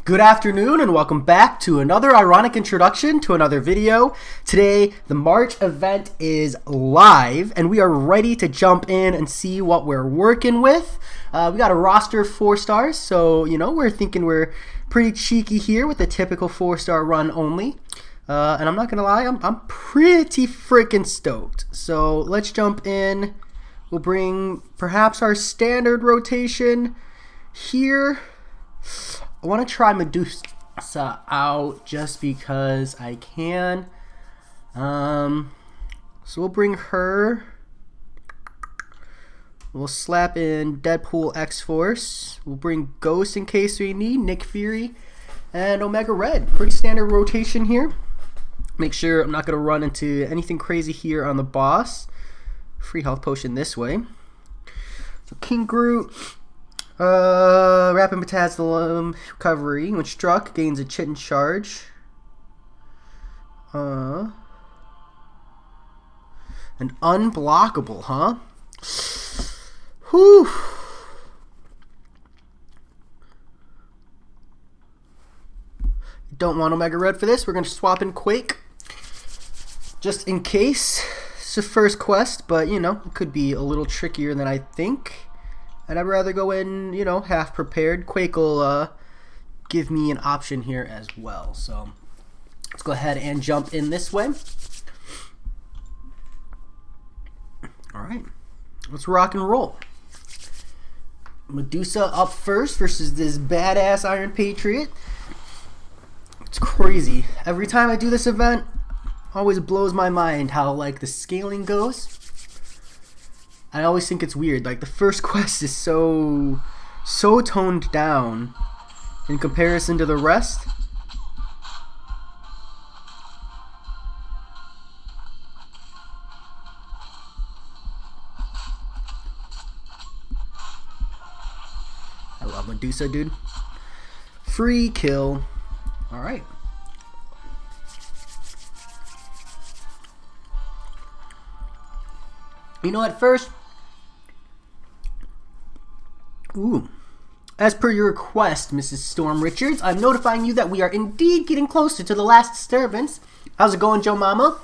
Good afternoon and welcome back to another ironic introduction to another video. Today, the March event is live and we are ready to jump in and see what we're working with. We got a roster of 4 stars, so we're thinking we're pretty cheeky here with the typical 4-star run only. And I'm not gonna lie, I'm pretty freaking stoked. So let's jump in. We'll bring perhaps our standard rotation here. I want to try Medusa out just because I can. So we'll bring her. We'll slap in Deadpool X-Force. We'll bring Ghost in case we need, Nick Fury, and Omega Red. Pretty standard rotation here. Make sure I'm not going to run into anything crazy here on the boss. Free health potion this way. So King Groot. Rapid Metazolism recovery. When struck, gains a chitin charge. And unblockable, huh? Whew. Don't want Omega Red for this. We're going to swap in Quake. Just in case. It's the first quest, but, it could be a little trickier than I think. And I'd rather go in, half prepared. Quake will give me an option here as well. So let's go ahead and jump in this way. All right, let's rock and roll. Medusa up first versus this badass Iron Patriot. It's crazy. Every time I do this event, always blows my mind how the scaling goes. I always think it's weird. The first quest is so toned down in comparison to the rest. I love Medusa, dude. Free kill. All right. At first, as per your request, Mrs. Storm Richards, I'm notifying you that we are indeed getting closer to the last disturbance. How's it going, Joe Mama?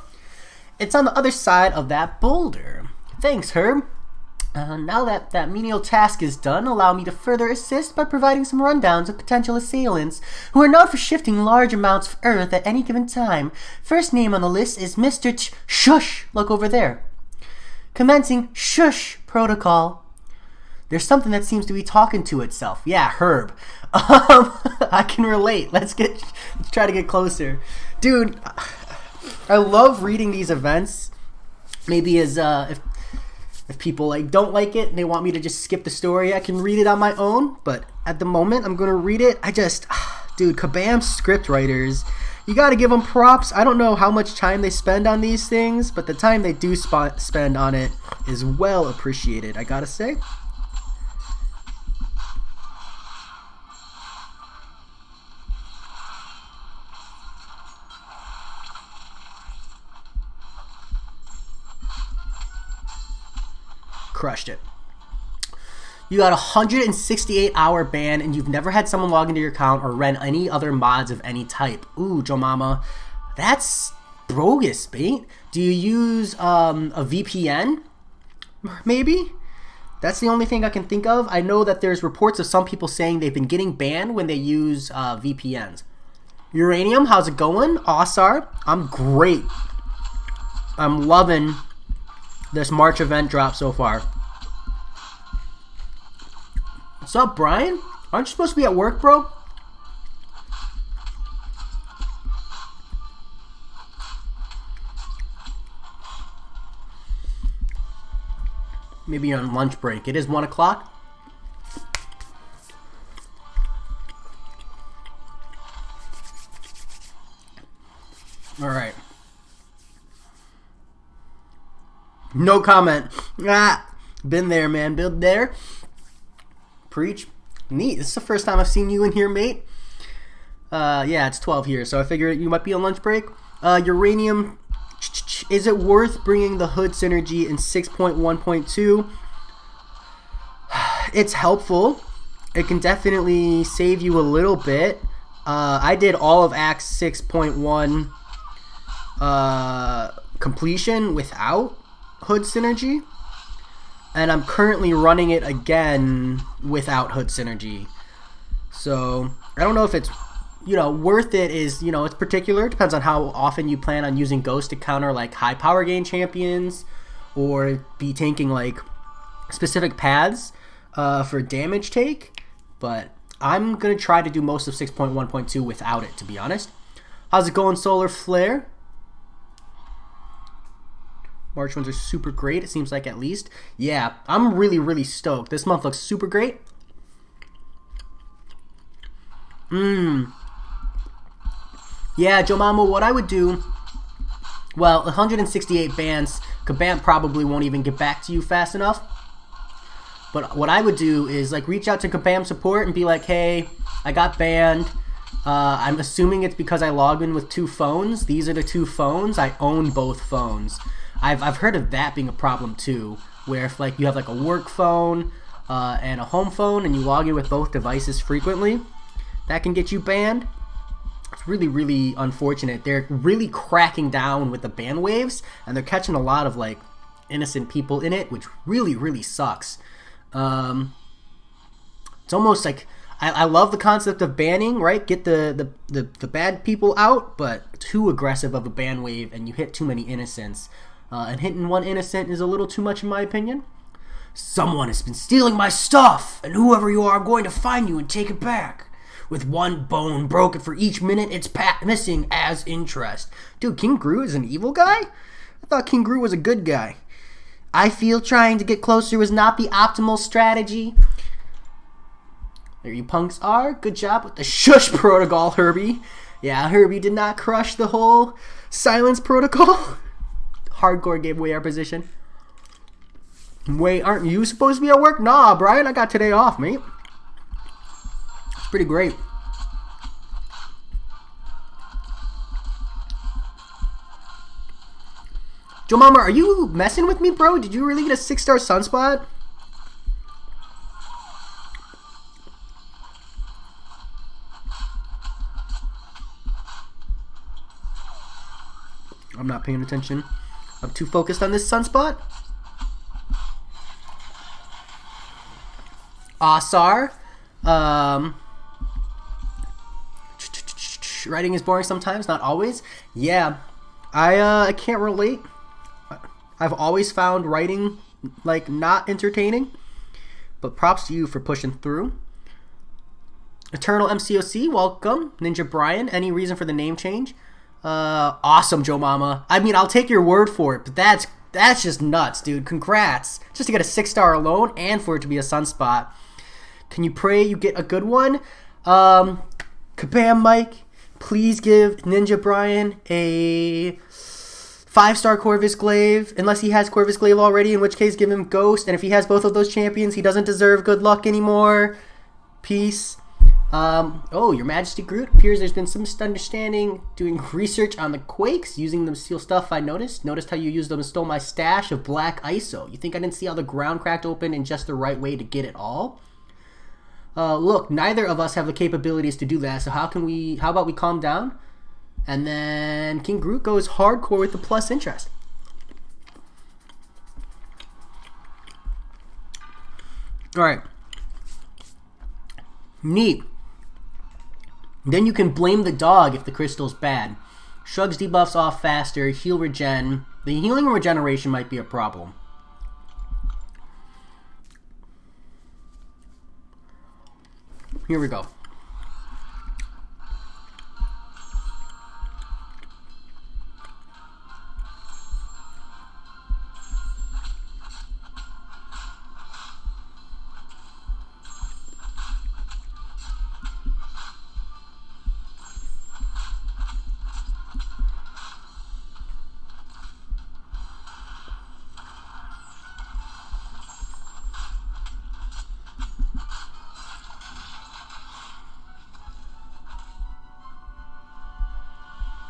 It's on the other side of that boulder. Thanks, Herb. Now that that menial task is done, allow me to further assist by providing some rundowns of potential assailants who are known for shifting large amounts of earth at any given time. First name on the list is Mr. Shush. Look over there. Commencing Shush protocol. There's something that seems to be talking to itself. Yeah, Herb. I can relate. Let's try to get closer. Dude, I love reading these events. Maybe as if people don't like it and they want me to just skip the story, I can read it on my own. But at the moment, I'm going to read it. Dude, Kabam script writers, you got to give them props. I don't know how much time they spend on these things, but the time they do spend on it is well appreciated, I got to say. Crushed it. You got a 168-hour ban and you've never had someone log into your account or run any other mods of any type. Ooh, Joe Mama. That's bogus, mate. Do you use a VPN? Maybe? That's the only thing I can think of. I know that there's reports of some people saying they've been getting banned when they use VPNs. Uranium, how's it going? Ossar, I'm great. I'm loving this March event drop so far. What's up, Brian? Aren't you supposed to be at work, bro? Maybe you're on lunch break. It is 1 o'clock. All right. No comment. Been there, man. Been there. Preach. Neat. This is the first time I've seen you in here, mate. Yeah, it's 12 here, so I figured you might be on lunch break. Uranium. Is it worth bringing the hood synergy in 6.1.2? It's helpful. It can definitely save you a little bit, I did all of Act 6.1 completion without Hood Synergy, and I'm currently running it again without Hood Synergy. So I don't know if it's, you know, worth it. Is, you know, it's particular. It depends on how often you plan on using Ghost to counter like high power gain champions, or be tanking like specific paths for damage take. But I'm gonna try to do most of 6.1.2 without it, to be honest. How's it going, Solar Flare? March ones are super great, it seems like, at least. Yeah, I'm really stoked. This month looks super great. Yeah, Joe Mama, what I would do... Well, 168 bans, Kabam probably won't even get back to you fast enough. But what I would do is like reach out to Kabam support and be like, hey, I got banned. I'm assuming it's because I logged in with 2 phones. These are the 2 phones. I own both phones. I've heard of that being a problem too, where if like you have like a work phone and a home phone and you log in with both devices frequently, that can get you banned. It's really unfortunate. They're really cracking down with the ban waves, and they're catching a lot of like innocent people in it, which really sucks. It's almost like I love the concept of banning, right? Get the bad people out, but too aggressive of a ban wave and you hit too many innocents. And hitting one innocent is a little too much in my opinion. Someone has been stealing my stuff, and whoever you are, I'm going to find you and take it back. With one bone broken for each minute it's missing as interest. Dude, King Gru is an evil guy? I thought King Gru was a good guy. I feel trying to get closer is not the optimal strategy. There you punks are. Good job with the shush protocol, Herbie. Yeah, Herbie did not crush the whole silence protocol. Hardcore gave away our position. Wait, aren't you supposed to be at work? Nah, Brian, I got today off, mate. It's pretty great. Joe Mama, are you messing with me, bro? Did you really get a 6-star Sunspot? I'm not paying attention. I'm too focused on this Sunspot. Asar. Writing is boring sometimes, not always. Yeah, I can't relate. I've always found writing like not entertaining, but props to you for pushing through. Eternal MCOC, welcome. Ninja Brian, any reason for the name change? Awesome, Joe Mama. I mean, I'll take your word for it, but that's just nuts, dude. Congrats. Just to get a 6-star alone and for it to be a Sunspot. Can you pray you get a good one? Kabam Mike, please give Ninja Brian a 5-star Corvus Glaive, unless he has Corvus Glaive already, in which case give him Ghost, and if he has both of those champions, he doesn't deserve good luck anymore. Peace. Oh, Your Majesty Groot, appears there's been some misunderstanding doing research on the Quakes, using them to steal stuff. I noticed how you used them and stole my stash of black ISO. You think I didn't see how the ground cracked open in just the right way to get it all? Look, neither of us have the capabilities to do that, so how about we calm down? And then King Groot goes hardcore with the plus interest. Alright. Neat. Then you can blame the dog if the crystal's bad. Shrugs debuffs off faster, heal regen. The healing and regeneration might be a problem. Here we go.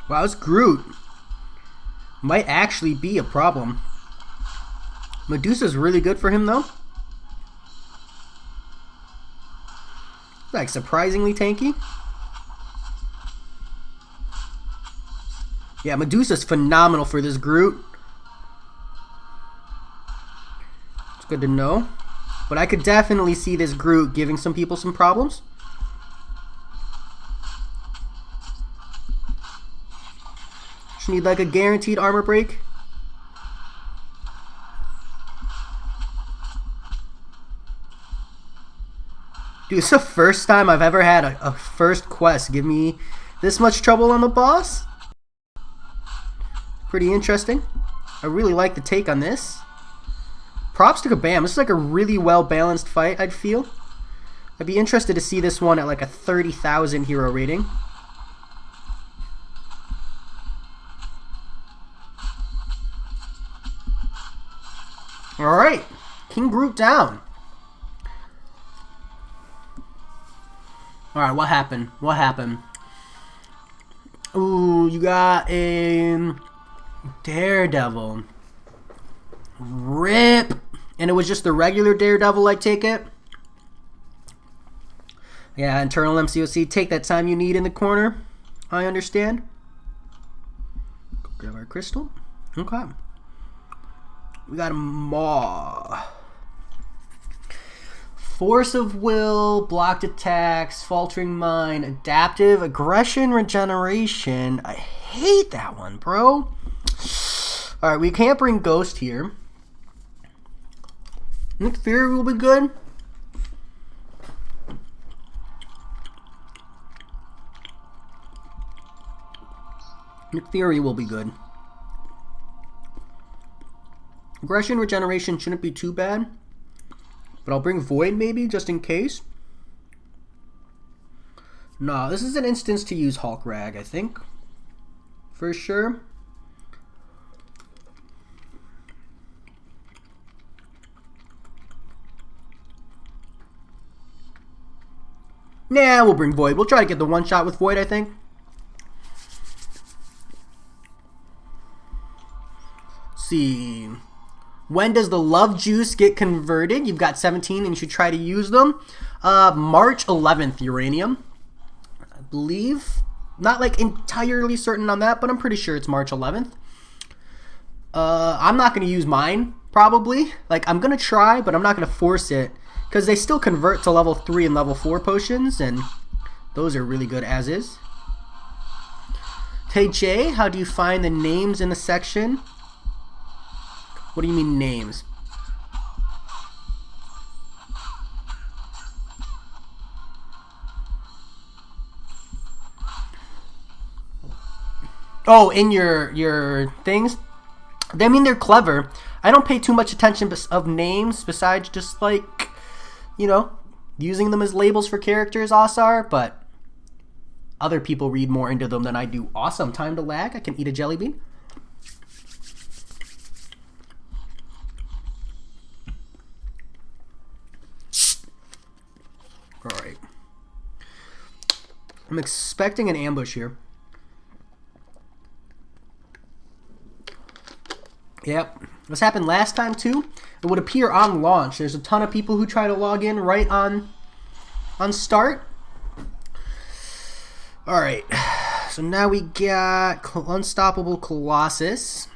Wow, this Groot might actually be a problem. Medusa's really good for him, though. Like, surprisingly tanky. Yeah, Medusa's phenomenal for this Groot. It's good to know. But I could definitely see this Groot giving some people some problems. Just need like a guaranteed armor break. Dude, it's the first time I've ever had a first quest give me this much trouble on the boss. Pretty interesting. I really like the take on this. Props to Kabam. This is like a really well-balanced fight, I'd feel. I'd be interested to see this one at like a 30,000 hero rating. Alright. King Groot down. Alright, what happened? What happened? Ooh, you got a Daredevil. RIP. And it was just the regular Daredevil, I take it? Yeah, internal MCOC. Take that time you need in the corner. I understand. Go grab our crystal. Okay. We got a Maw. Force of will, blocked attacks, faltering mind, adaptive, aggression, regeneration. I hate that one, bro. Alright, we can't bring Ghost here. Nick Fury will be good. Nick Fury will be good. Aggression, regeneration shouldn't be too bad. But I'll bring Void maybe, just in case. No, this is an instance to use Hulk Rag, I think. For sure. Nah, we'll bring Void. We'll try to get the one shot with Void, I think. Let's see. When does the love juice get converted? You've got 17 and you should try to use them. March 11th, Uranium. I believe. Not like entirely certain on that, but I'm pretty sure it's March 11th. I'm not going to use mine, probably. Like, I'm going to try, but I'm not going to force it. Because they still convert to level 3 and level 4 potions, and those are really good as is. Hey Jay, how do you find the names in the section? What do you mean names? Oh, in your things? I mean, they're clever. I don't pay too much attention of names besides just like, you know, using them as labels for characters, Asar, but other people read more into them than I do. Awesome. Time to lag. I can eat a jelly bean. Alright. I'm expecting an ambush here. Yep. This happened last time too. It would appear on launch. There's a ton of people who try to log in right on start. Alright. So now we got Unstoppable Colossus.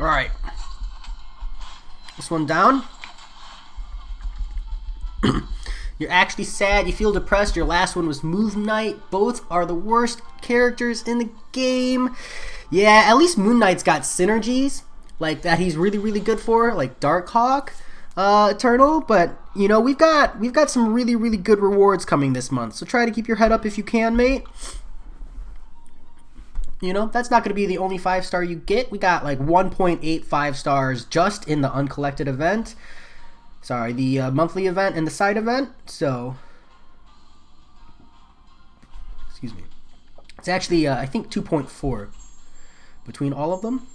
Alright. This one down. You're actually sad. You feel depressed. Your last one was Moon Knight. Both are the worst characters in the game. Yeah, at least Moon Knight's got synergies. Like, that he's really, really good for. Like Darkhawk, Eternal. But, you know, we've got some really, really good rewards coming this month. So try to keep your head up if you can, mate. You know, that's not going to be the only 5-star you get. We got like 1.85 stars just in the Uncollected event. Sorry, the monthly event and the side event. So, excuse me. It's actually, I think, 2.4 between all of them.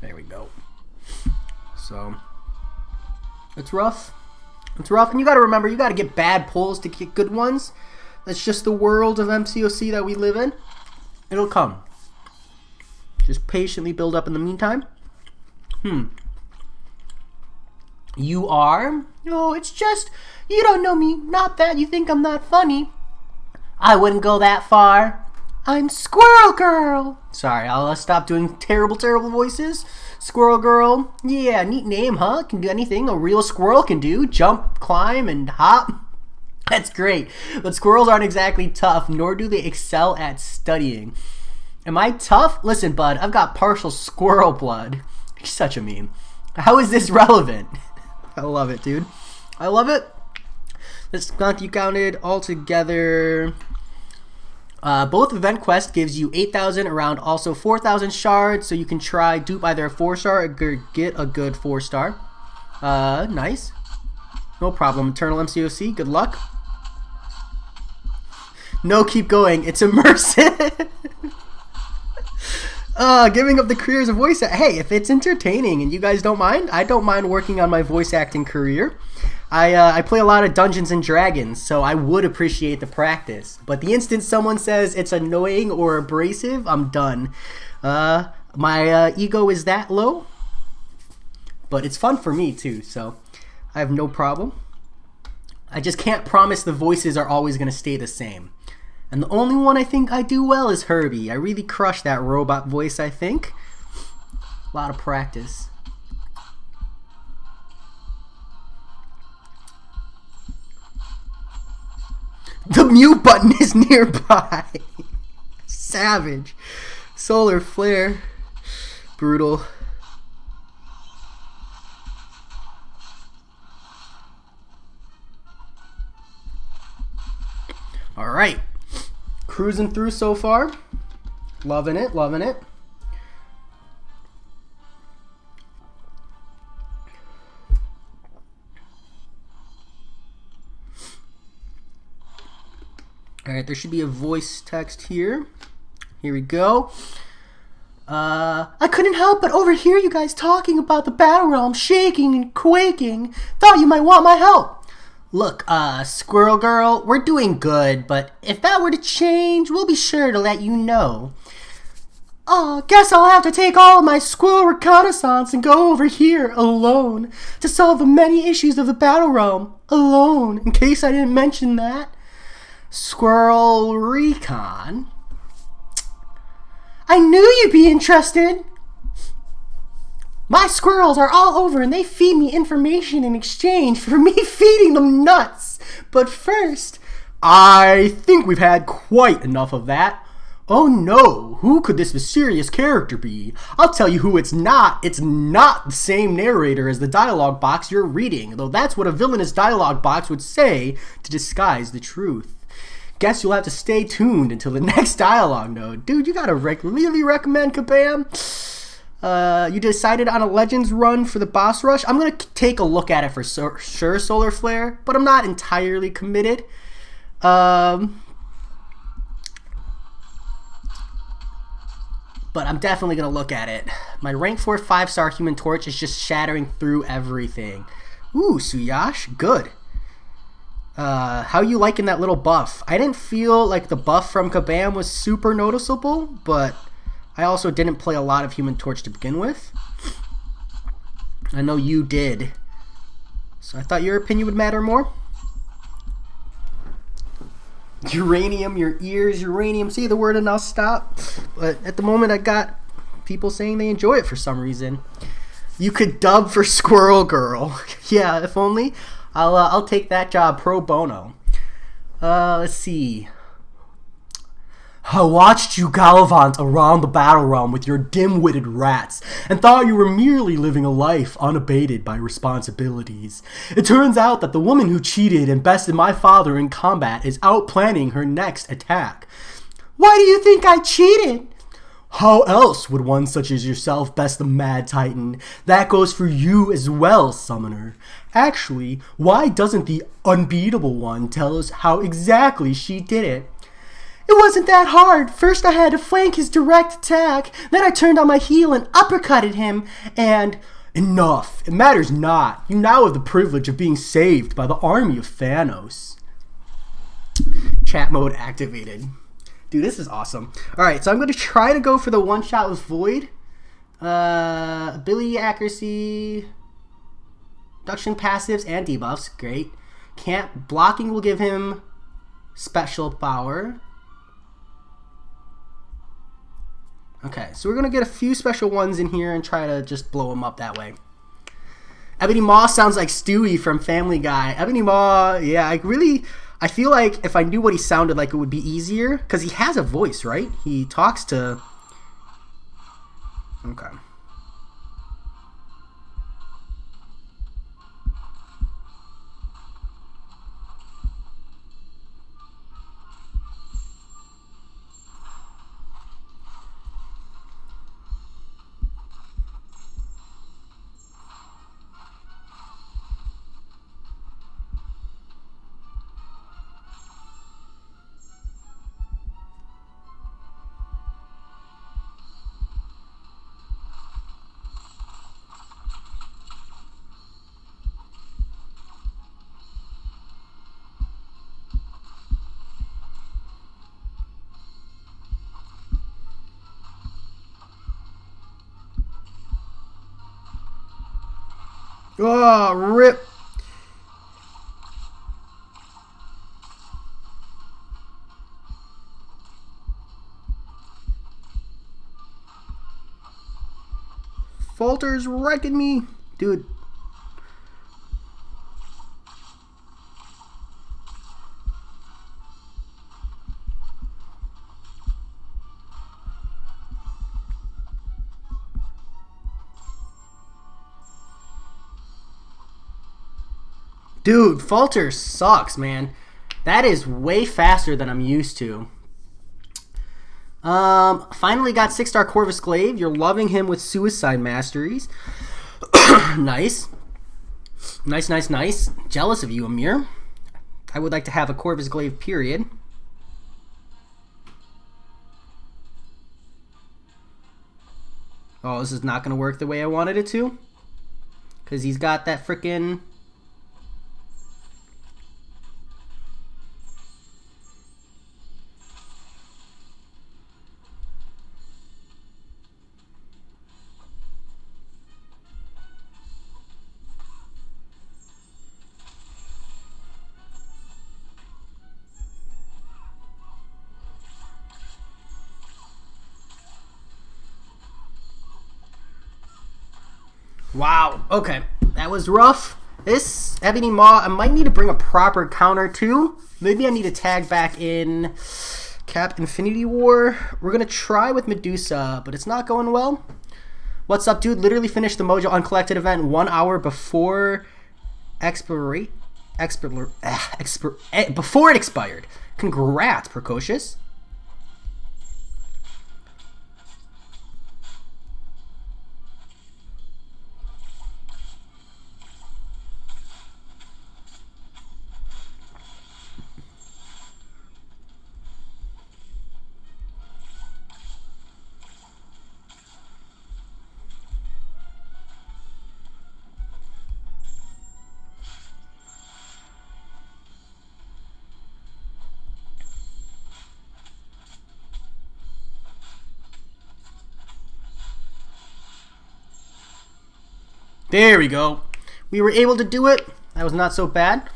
There we go. So, it's rough. It's rough, and you got to remember, you got to get bad pulls to get good ones. That's just the world of MCOC that we live in. It'll come. Just patiently build up in the meantime. You are? No, it's just, you don't know me. Not that you think I'm not funny. I wouldn't go that far. I'm Squirrel Girl. Sorry, I'll stop doing terrible voices. Squirrel Girl. Yeah, neat name, huh? Can do anything a real squirrel can do. Jump, climb, and hop. That's great. But squirrels aren't exactly tough, nor do they excel at studying. Am I tough? Listen, bud, I've got partial squirrel blood. You're such a meme. How is this relevant? I love it, dude. I love it. Let's count you counted all together. Both event quests gives you 8,000 around, also 4,000 shards, so you can try dupe either a 4-star or get a good 4-star. Nice. No problem. Eternal MCOC, good luck. No, keep going. It's immersive. Giving up the career as a voice Hey, if it's entertaining and you guys don't mind, I don't mind working on my voice acting career. I play a lot of Dungeons and Dragons, so I would appreciate the practice. But the instant someone says it's annoying or abrasive, I'm done. My ego is that low, but it's fun for me too, so I have no problem. I just can't promise the voices are always going to stay the same. And the only one I think I do well is Herbie. I really crushed that robot voice, I think. A lot of practice. The mute button is nearby. Savage. Solar flare. Brutal. Alright. Cruising through so far. Loving it, loving it. Alright, there should be a voice text here. Here we go. I couldn't help but overhear you guys talking about the battle realm shaking and quaking. Thought you might want my help. Look, Squirrel Girl, we're doing good, but if that were to change, we'll be sure to let you know. Guess I'll have to take all of my squirrel reconnaissance and go over here alone to solve the many issues of the battle realm alone, in case I didn't mention that. Squirrel Recon? I knew you'd be interested! My squirrels are all over and they feed me information in exchange for me feeding them nuts. But first, I think we've had quite enough of that. Oh no, who could this mysterious character be? I'll tell you who it's not. It's not the same narrator as the dialogue box you're reading, though that's what a villainous dialogue box would say to disguise the truth. Guess you'll have to stay tuned until the next dialogue node. Dude, you gotta really recommend Kabam. You decided on a Legends run for the boss rush. I'm going to take a look at it for sure, Solar Flare, but I'm not entirely committed. But I'm definitely going to look at it. My rank 4 5-star Human Torch is just shattering through everything. Ooh, Suyash, good. How you liking that little buff? I didn't feel like the buff from Kabam was super noticeable, but I also didn't play a lot of Human Torch to begin with. I know you did. So I thought your opinion would matter more. Uranium, your ears, uranium. Say the word and I'll stop. But at the moment I got people saying they enjoy it for some reason. You could dub for Squirrel Girl. Yeah, if only. I'll take that job pro bono. Let's see. I watched you gallivant around the battle realm with your dim-witted rats and thought you were merely living a life unabated by responsibilities. It turns out that the woman who cheated and bested my father in combat is out planning her next attack. Why do you think I cheated? How else would one such as yourself best the Mad Titan? That goes for you as well, Summoner. Actually, why doesn't the unbeatable one tell us how exactly she did it? It wasn't that hard. First I had to flank his direct attack, then I turned on my heel and uppercutted him, and... Enough. It matters not. You now have the privilege of being saved by the army of Thanos. Chat mode activated. Dude, this is awesome. Alright, so I'm going to try to go for the one-shot with Void. Ability accuracy, reduction passives, and debuffs. Great. Can't. Blocking will give him special power. Okay, so we're going to get a few special ones in here and try to just blow them up that way. Ebony Maw sounds like Stewie from Family Guy. Ebony Maw, yeah, I feel like if I knew what he sounded like, it would be easier. Because he has a voice, right? He talks to... Okay. Oh, rip. Falter's wrecking me. Dude. Dude, Falter sucks, man. That is way faster than I'm used to. Finally got 6-star Corvus Glaive. You're loving him with Suicide Masteries. Nice. Nice. Jealous of you, Amir. I would like to have a Corvus Glaive, period. Oh, this is not going to work the way I wanted it to. Because he's got that frickin'... Wow, okay, that was rough. This Ebony Maw, I might need to bring a proper counter too. Maybe I need to tag back in Cap Infinity War. We're going to try with Medusa, but it's not going well. What's up, dude? Literally finished the Mojo Uncollected event 1 hour before before it expired. Congrats, Precocious. There we go. We were able to do it. That was not so bad.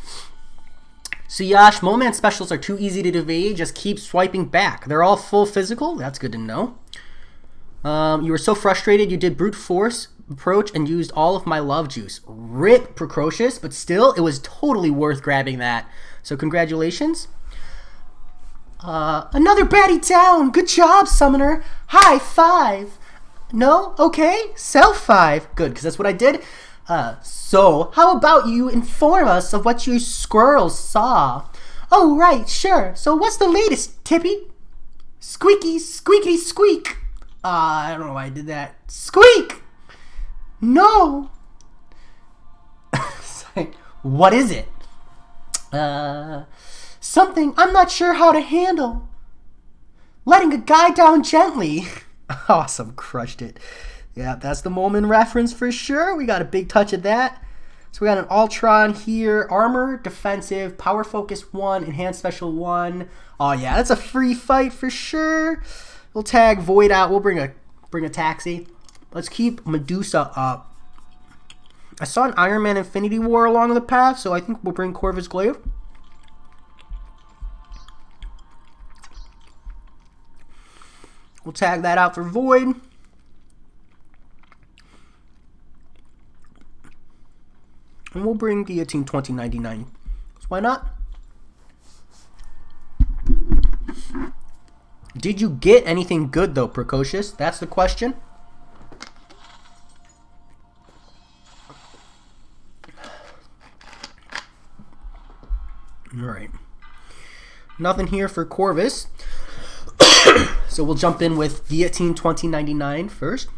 So Yash, Moment specials are too easy to evade. Just keep swiping back. They're all full physical. That's good to know. You were so frustrated you did brute force approach and used all of my love juice. Rip, Precocious, but still, it was totally worth grabbing that. So congratulations. Another baddie down. Good job, Summoner. High five. No? Okay. Self five. Good, because that's what I did. So, how about you inform us of what you squirrels saw? Oh, right, sure. So what's the latest, Tippy? Squeaky, squeaky, squeak. I don't know why I did that. Squeak! No. What is it? Something I'm not sure how to handle. Letting a guy down gently. Awesome, crushed it. Yeah, that's the Molman reference for sure. We got a big touch of that. So we got an Ultron here. Armor, defensive, power focus 1, enhanced special 1. Oh yeah, that's a free fight for sure. We'll tag Void out. We'll bring a taxi. Let's keep Medusa up. I saw an Iron Man Infinity War along the path, so I think we'll bring Corvus Glaive. We'll tag that out for Void. And we'll bring Guillotine 2099. Why not? Did you get anything good, though, Precocious? That's the question. Alright. Nothing here for Corvus. So we'll jump in with Guillotine 2099 first.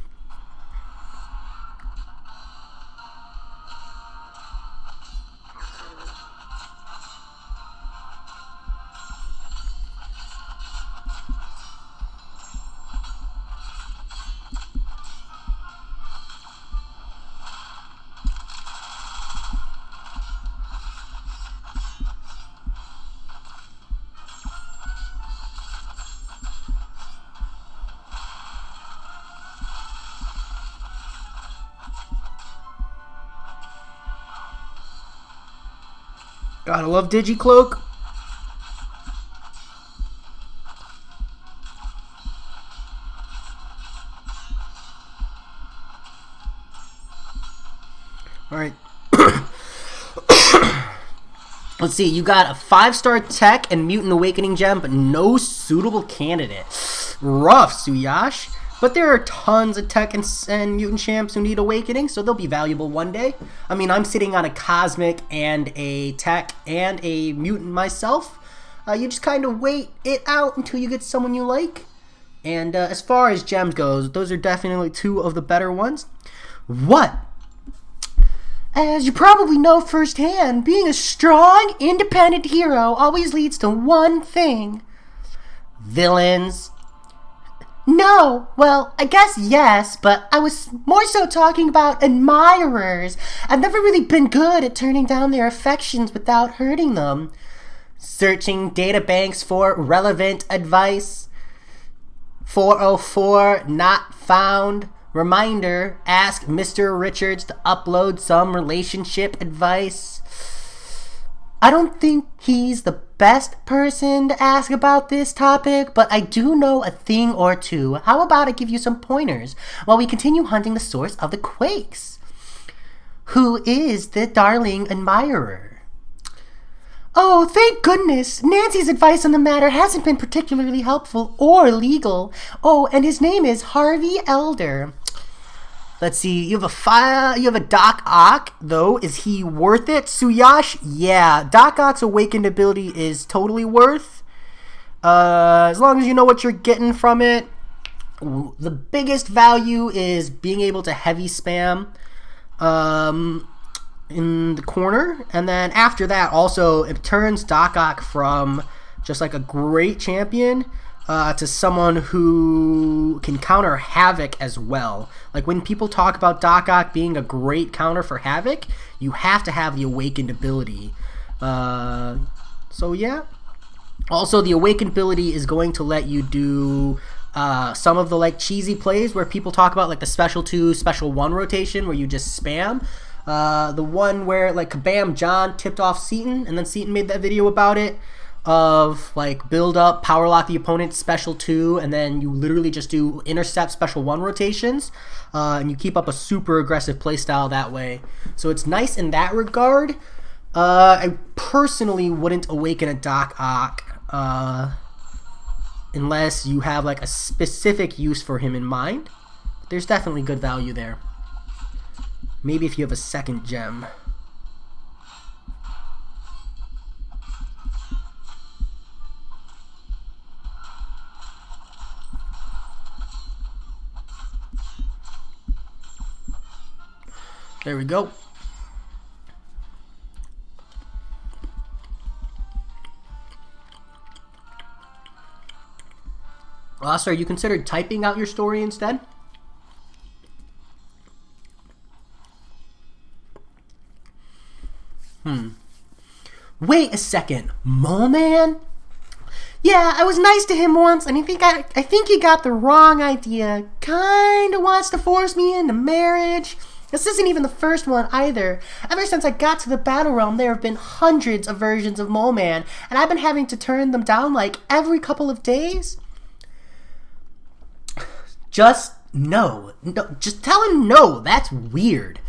Gotta love DigiCloak. Alright. Let's see, you got a 5-star tech and Mutant Awakening gem, but no suitable candidate. Rough, Suyash. But there are tons of tech and mutant champs who need awakening, so they'll be valuable one day. I mean, I'm sitting on a cosmic and a tech and a mutant myself. You just kind of wait it out until you get someone you like. And as far as gems goes, those are definitely 2 of the better ones. What? As you probably know firsthand, being a strong, independent hero always leads to one thing. Villains. No, well, I guess yes, but I was more so talking about admirers. I've never really been good at turning down their affections without hurting them. Searching databanks for relevant advice. 404, not found. Reminder, ask Mr. Richards to upload some relationship advice. I don't think he's the best person to ask about this topic, but I do know a thing or two. How about I give you some pointers while we continue hunting the source of the quakes? Who is the darling admirer? Oh, thank goodness. Nancy's advice on the matter hasn't been particularly helpful or legal. Oh, and his name is Harvey Elder. Let's see, you have a Doc Ock, though. Is he worth it? Suyash? Yeah, Doc Ock's awakened ability is totally worth. As long as you know what you're getting from it. The biggest value is being able to heavy spam in the corner. And then after that, also, it turns Doc Ock from just like a great champion to someone who can counter Havoc as well. Like when people talk about Doc Ock being a great counter for Havoc, you have to have the awakened ability. So yeah. Also, the awakened ability is going to let you do some of the like cheesy plays where people talk about like the special 2, special 1 rotation where you just spam. The one where like Kabam John tipped off Seaton and then Seaton made that video about it. Of like build up, power lock the opponent's special 2, and then you literally just do intercept special 1 rotations, and you keep up a super aggressive playstyle that way. So it's nice in that regard. I personally wouldn't awaken a Doc Ock. unless you have like a specific use for him in mind. There's definitely good value there. Maybe if you have a second gem. There we go. Also, you considered typing out your story instead? Wait a second. Mole Man? Yeah, I was nice to him once, and I think he got the wrong idea. Kinda wants to force me into marriage. This isn't even the first one either. Ever since I got to the Battle Realm, there have been hundreds of versions of Mole Man, and I've been having to turn them down like every couple of days. Just no. Just tell him no. That's weird.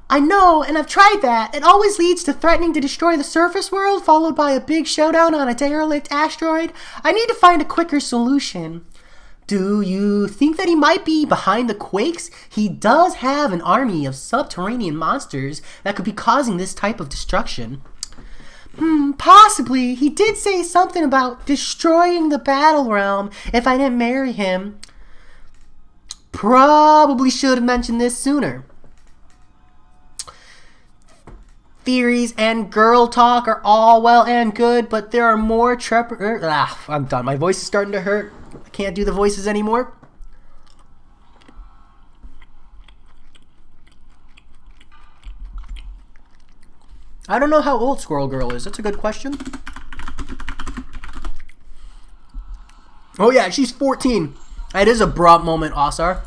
I know, and I've tried that. It always leads to threatening to destroy the surface world, followed by a big showdown on a derelict asteroid. I need to find a quicker solution. Do you think that he might be behind the quakes? He does have an army of subterranean monsters that could be causing this type of destruction. Possibly. He did say something about destroying the Battle Realm if I didn't marry him. Probably should have mentioned this sooner. Theories and girl talk are all well and good, but there are more I'm done. My voice is starting to hurt. I can't do the voices anymore. I don't know how old Squirrel Girl is. That's a good question. Oh yeah, she's 14. That is a broad moment, Osar.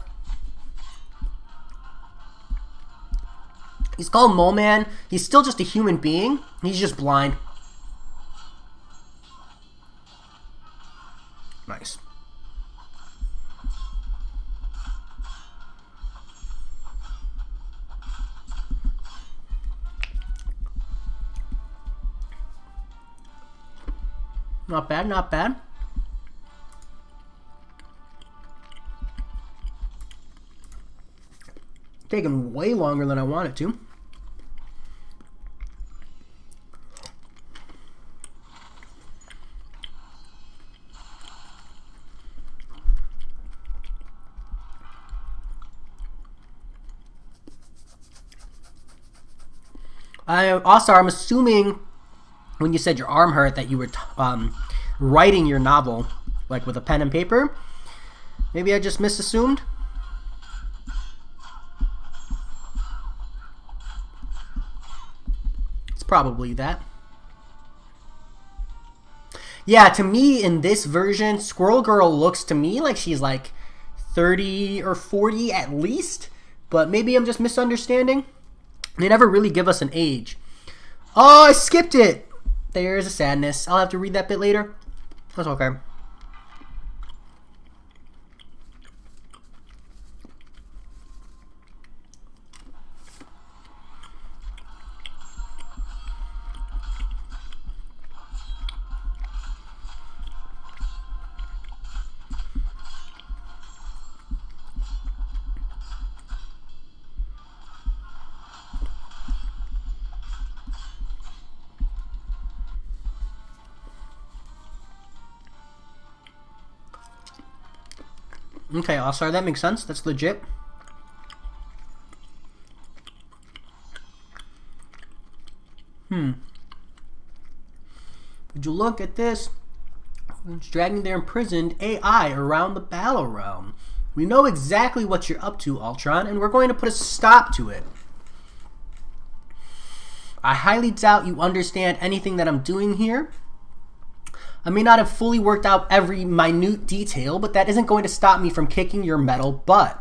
He's called Mole Man. He's still just a human being. He's just blind. Nice. Not bad, not bad. Taking way longer than I wanted to. I'm assuming when you said your arm hurt that you were writing your novel, like with a pen and paper. Maybe I just misassumed. It's probably that. Yeah, to me in this version, Squirrel Girl looks to me like she's like 30 or 40 at least, but maybe I'm just misunderstanding. They never really give us an age. Oh, I skipped it. There's a sadness. I'll have to read that bit later. That's okay. Okay, sorry, that makes sense. That's legit. Would you look at this? It's dragging their imprisoned AI around the Battle Realm. We know exactly what you're up to, Ultron, and we're going to put a stop to it. I highly doubt you understand anything that I'm doing here. I may not have fully worked out every minute detail, but that isn't going to stop me from kicking your metal butt.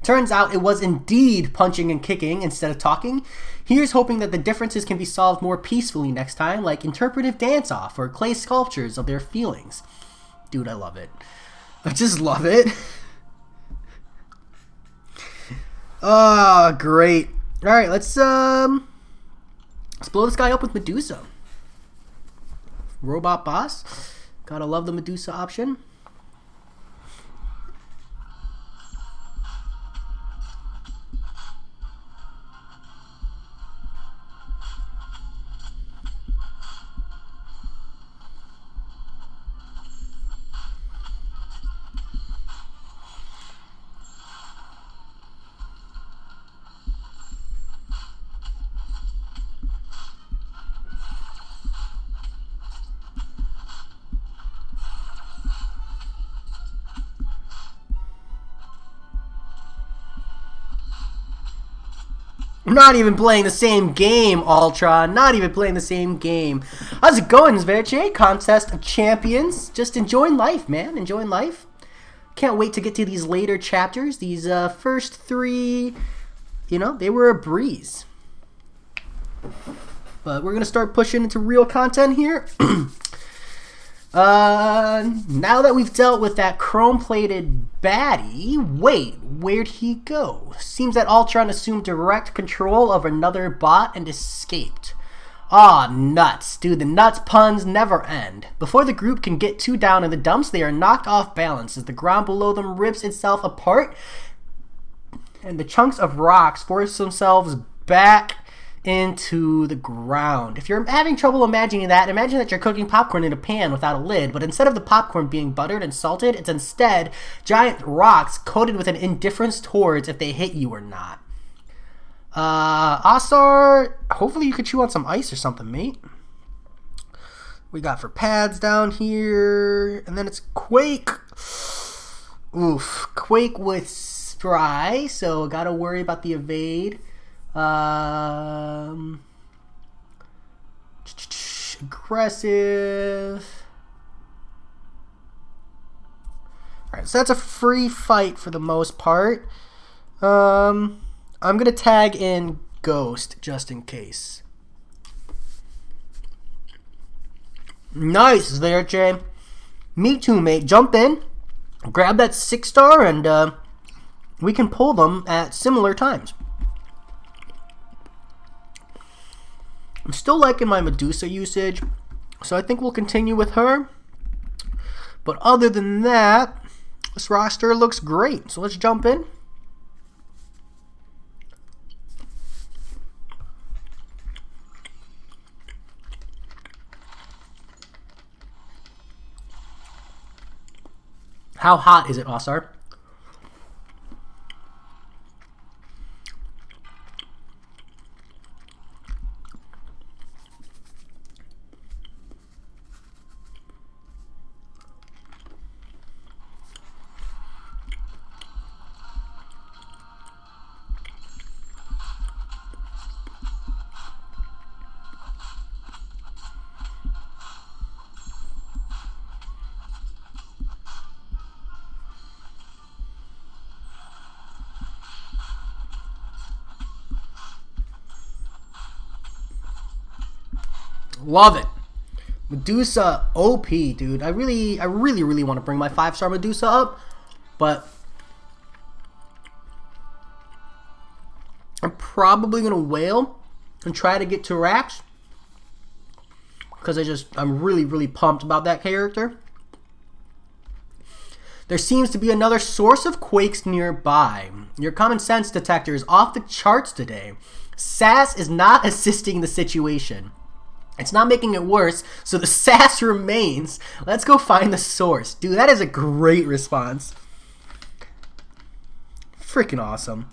Turns out it was indeed punching and kicking instead of talking. Here's hoping that the differences can be solved more peacefully next time, like interpretive dance-off or clay sculptures of their feelings. Dude, I love it. I just love it. Oh, great. Alright, let's blow this guy up with Medusa. Robot boss. Gotta love the Medusa option. We're not even playing the same game, Ultron. Not even playing the same game. How's it going, Zverche? Contest of Champions. Just enjoying life, man. Enjoying life. Can't wait to get to these later chapters. These first 3, you know, they were a breeze. But we're going to start pushing into real content here. Now that we've dealt with that chrome-plated baddie, wait, where'd he go? Seems that Ultron assumed direct control of another bot and escaped. Aw, nuts. Dude, the nuts puns never end. Before the group can get too down in the dumps, they are knocked off balance as the ground below them rips itself apart and the chunks of rocks force themselves back into the ground. If you're having trouble imagining that, imagine that you're cooking popcorn in a pan without a lid, but instead of the popcorn being buttered and salted, it's instead giant rocks coated with an indifference towards if they hit you or not. Asar, hopefully you could chew on some ice or something, mate. We got for pads down here, and then it's Quake. Oof, Quake with Spry, so gotta worry about the evade. Aggressive. Alright, so that's a free fight for the most part. I'm gonna tag in Ghost just in case. Nice there, Jay. Me too, mate. Jump in, grab that 6-star, and we can pull them at similar times. I'm still liking my Medusa usage, so I think we'll continue with her. But other than that, this roster looks great. So let's jump in. How hot is it, Osar? Love it. Medusa OP, dude. I really want to bring my 5-star Medusa up, but I'm probably going to whale and try to get to Rax because I'm really pumped about that character. There seems to be another source of quakes nearby. Your common sense detector is off the charts today. Sass is not assisting the situation. It's not making it worse, so the sass remains. Let's go find the source. Dude, that is a great response. Freaking awesome.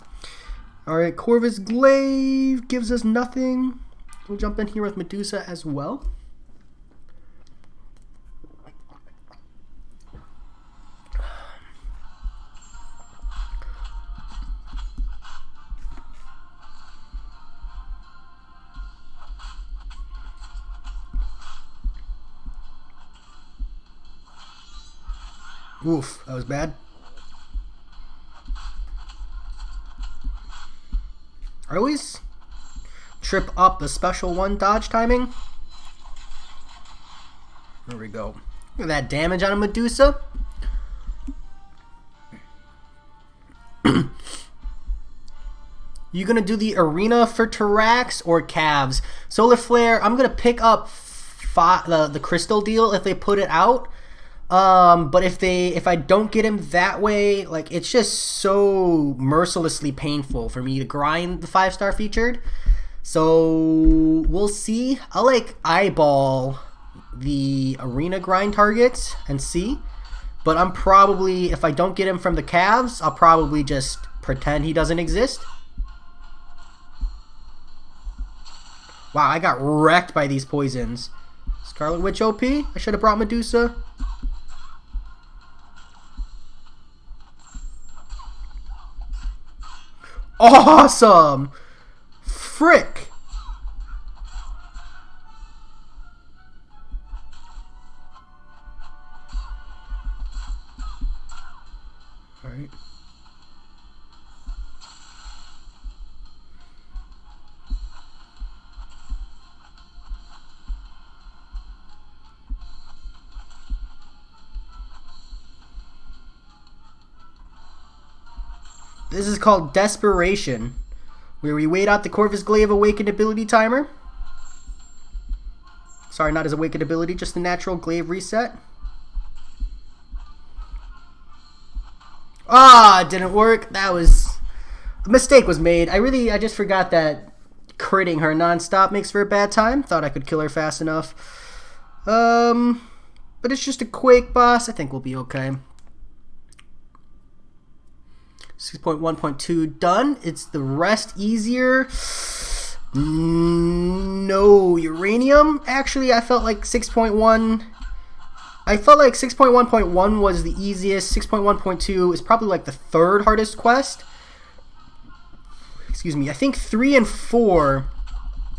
Alright, Corvus Glaive gives us nothing. We'll jump in here with Medusa as well. Oof, that was bad. I always trip up the special 1 dodge timing. There we go. Look at that damage on a Medusa. You gonna do the arena for Tarax or Cavs? Solar Flare, I'm gonna pick up the crystal deal if they put it out. But if I don't get him that way, like it's just so mercilessly painful for me to grind the 5-star featured. So we'll see. I'll like eyeball the arena grind targets and see. But I'm probably, if I don't get him from the calves, I'll probably just pretend he doesn't exist. Wow, I got wrecked by these poisons. Scarlet Witch OP. I should have brought Medusa. Awesome! Frick! Alright. This is called Desperation, where we wait out the Corvus Glaive Awakened ability timer. Sorry, not his Awakened ability, just the natural Glaive reset. Ah, it didn't work. That was... a mistake was made. I just forgot that critting her non-stop makes for a bad time. Thought I could kill her fast enough. But it's just a Quake boss. I think we'll be okay. 6.1.2 done. It's the rest easier. No uranium. Actually, I felt like 6.1. I felt like 6.1.1 was the easiest. 6.1.2 is probably like the third hardest quest. Excuse me. I think 3 and 4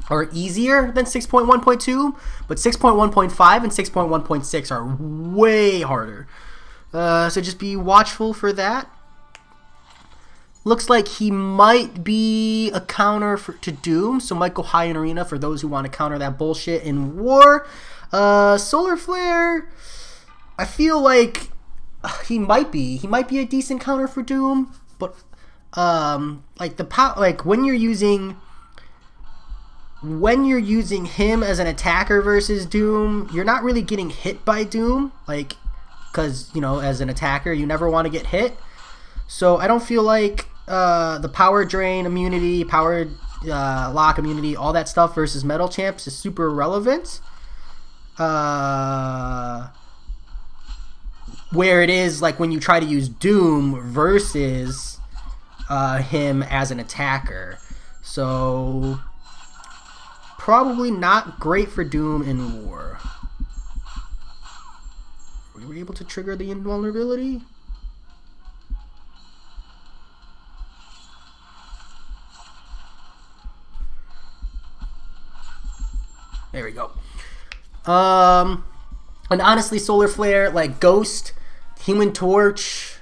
are easier than 6.1.2, but 6.1.5 and 6.1.6 are way harder. So just be watchful for that. Looks like he might be a counter to Doom, so might go high in Arena for those who want to counter that bullshit in War. Solar Flare, I feel like he might be a decent counter for Doom, but like when you're using him as an attacker versus Doom, you're not really getting hit by Doom, like, because as an attacker you never want to get hit. So I don't feel like the power drain immunity, power lock immunity, all that stuff versus metal champs is super relevant. Where it is like when you try to use Doom versus him as an attacker. So probably not great for Doom in War. We were able to trigger the invulnerability. There we go. And honestly, Solar Flare, like Ghost, Human Torch,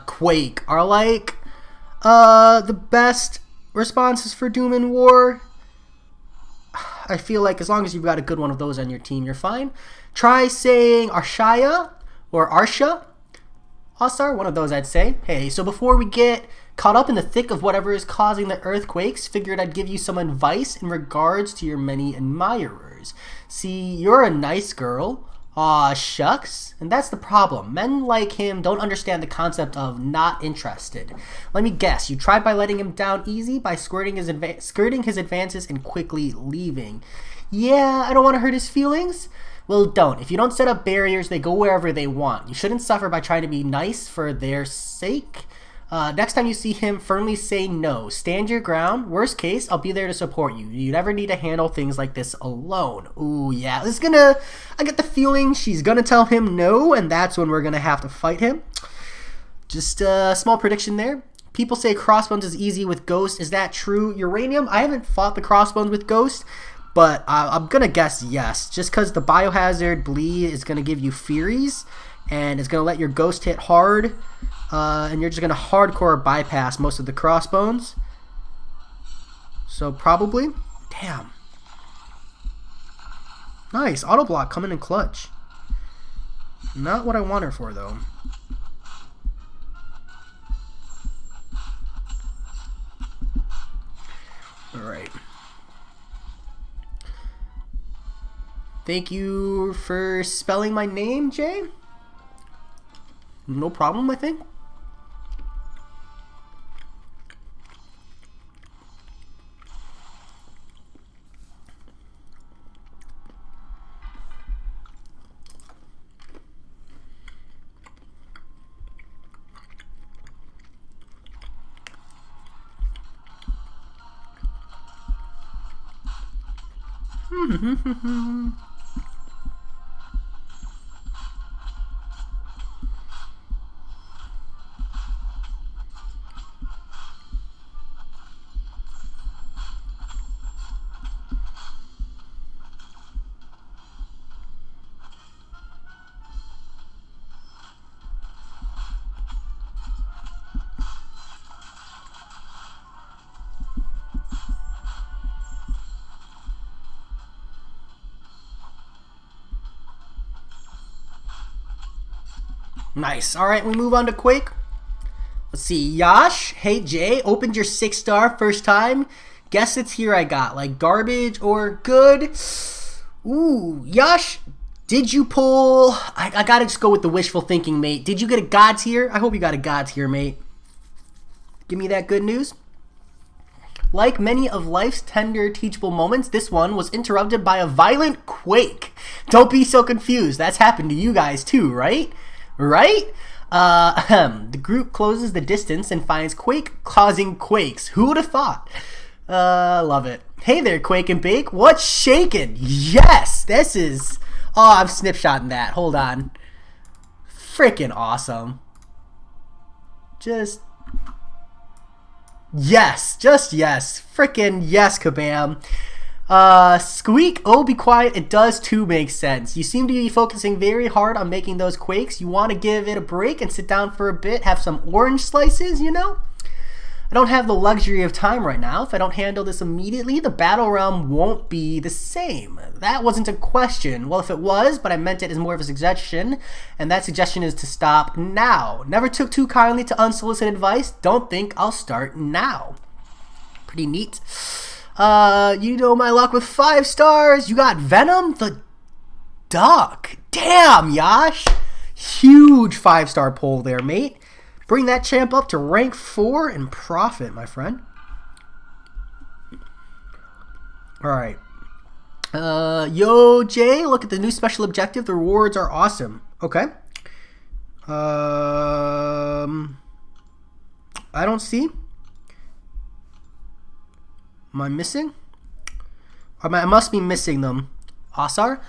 Quake are like the best responses for Doom and War. I feel like as long as you've got a good one of those on your team, you're fine. Try saying Arshaya or Arsha. Asar, one of those I'd say. Hey, so before we get caught up in the thick of whatever is causing the earthquakes, figured I'd give you some advice in regards to your many admirers. See, you're a nice girl. Aw, shucks. And that's the problem. Men like him don't understand the concept of not interested. Let me guess, you tried by letting him down easy by skirting his advances and quickly leaving. Yeah, I don't want to hurt his feelings. Well, don't. If you don't set up barriers, they go wherever they want. You shouldn't suffer by trying to be nice for their sake. Next time you see him, firmly say no. Stand your ground. Worst case, I'll be there to support you. You never need to handle things like this alone. Ooh, yeah. I get the feeling she's gonna tell him no, and that's when we're gonna have to fight him. Just a small prediction there. People say Crossbones is easy with Ghost. Is that true? Uranium? I haven't fought the Crossbones with Ghost, but I'm gonna guess yes. Just because the Biohazard Bleed is gonna give you Furies, and it's gonna let your Ghost hit hard. And you're just going to hardcore bypass most of the Crossbones. So probably. Damn. Nice. Auto block coming in clutch. Not what I want her for, though. Alright. Thank you for spelling my name, Jay. No problem, I think. Nice. All right, we move on to Quake. Let's see. Yash, hey Jay, opened your 6-star first time. Guess it's here I got. Like garbage or good? Ooh, Yash, did you pull... I gotta just go with the wishful thinking, mate. Did you get a God tier? I hope you got a God tier, mate. Give me that good news. Like many of life's tender, teachable moments, this one was interrupted by a violent quake. Don't be so confused. That's happened to you guys too, right? Right? The group closes the distance and finds Quake causing quakes. Who would have thought? Love it. Hey there, Quake and Bake. What's shaking? Yes! This is... Oh, I'm snapshotting that. Hold on. Freaking awesome. Just... Yes. Just yes. Freaking yes, kabam. Squeak, oh be quiet, it does too make sense. You seem to be focusing very hard on making those quakes. You want to give it a break and sit down for a bit, have some orange slices, you know? I don't have the luxury of time right now. If I don't handle this immediately, the battle realm won't be the same. That wasn't a question. Well, if it was, but I meant it as more of a suggestion, and that suggestion is to stop now. Never took too kindly to unsolicited advice. Don't think I'll start now. Pretty neat. You know my luck with 5 stars. You got Venom the Duck. Damn, Yash. Huge 5-star pull there, mate. Bring that champ up to rank 4 and profit, my friend. Alright. Yo, Jay, look at the new special objective. The rewards are awesome. Okay. I don't see. Am I missing? I must be missing them. Asar?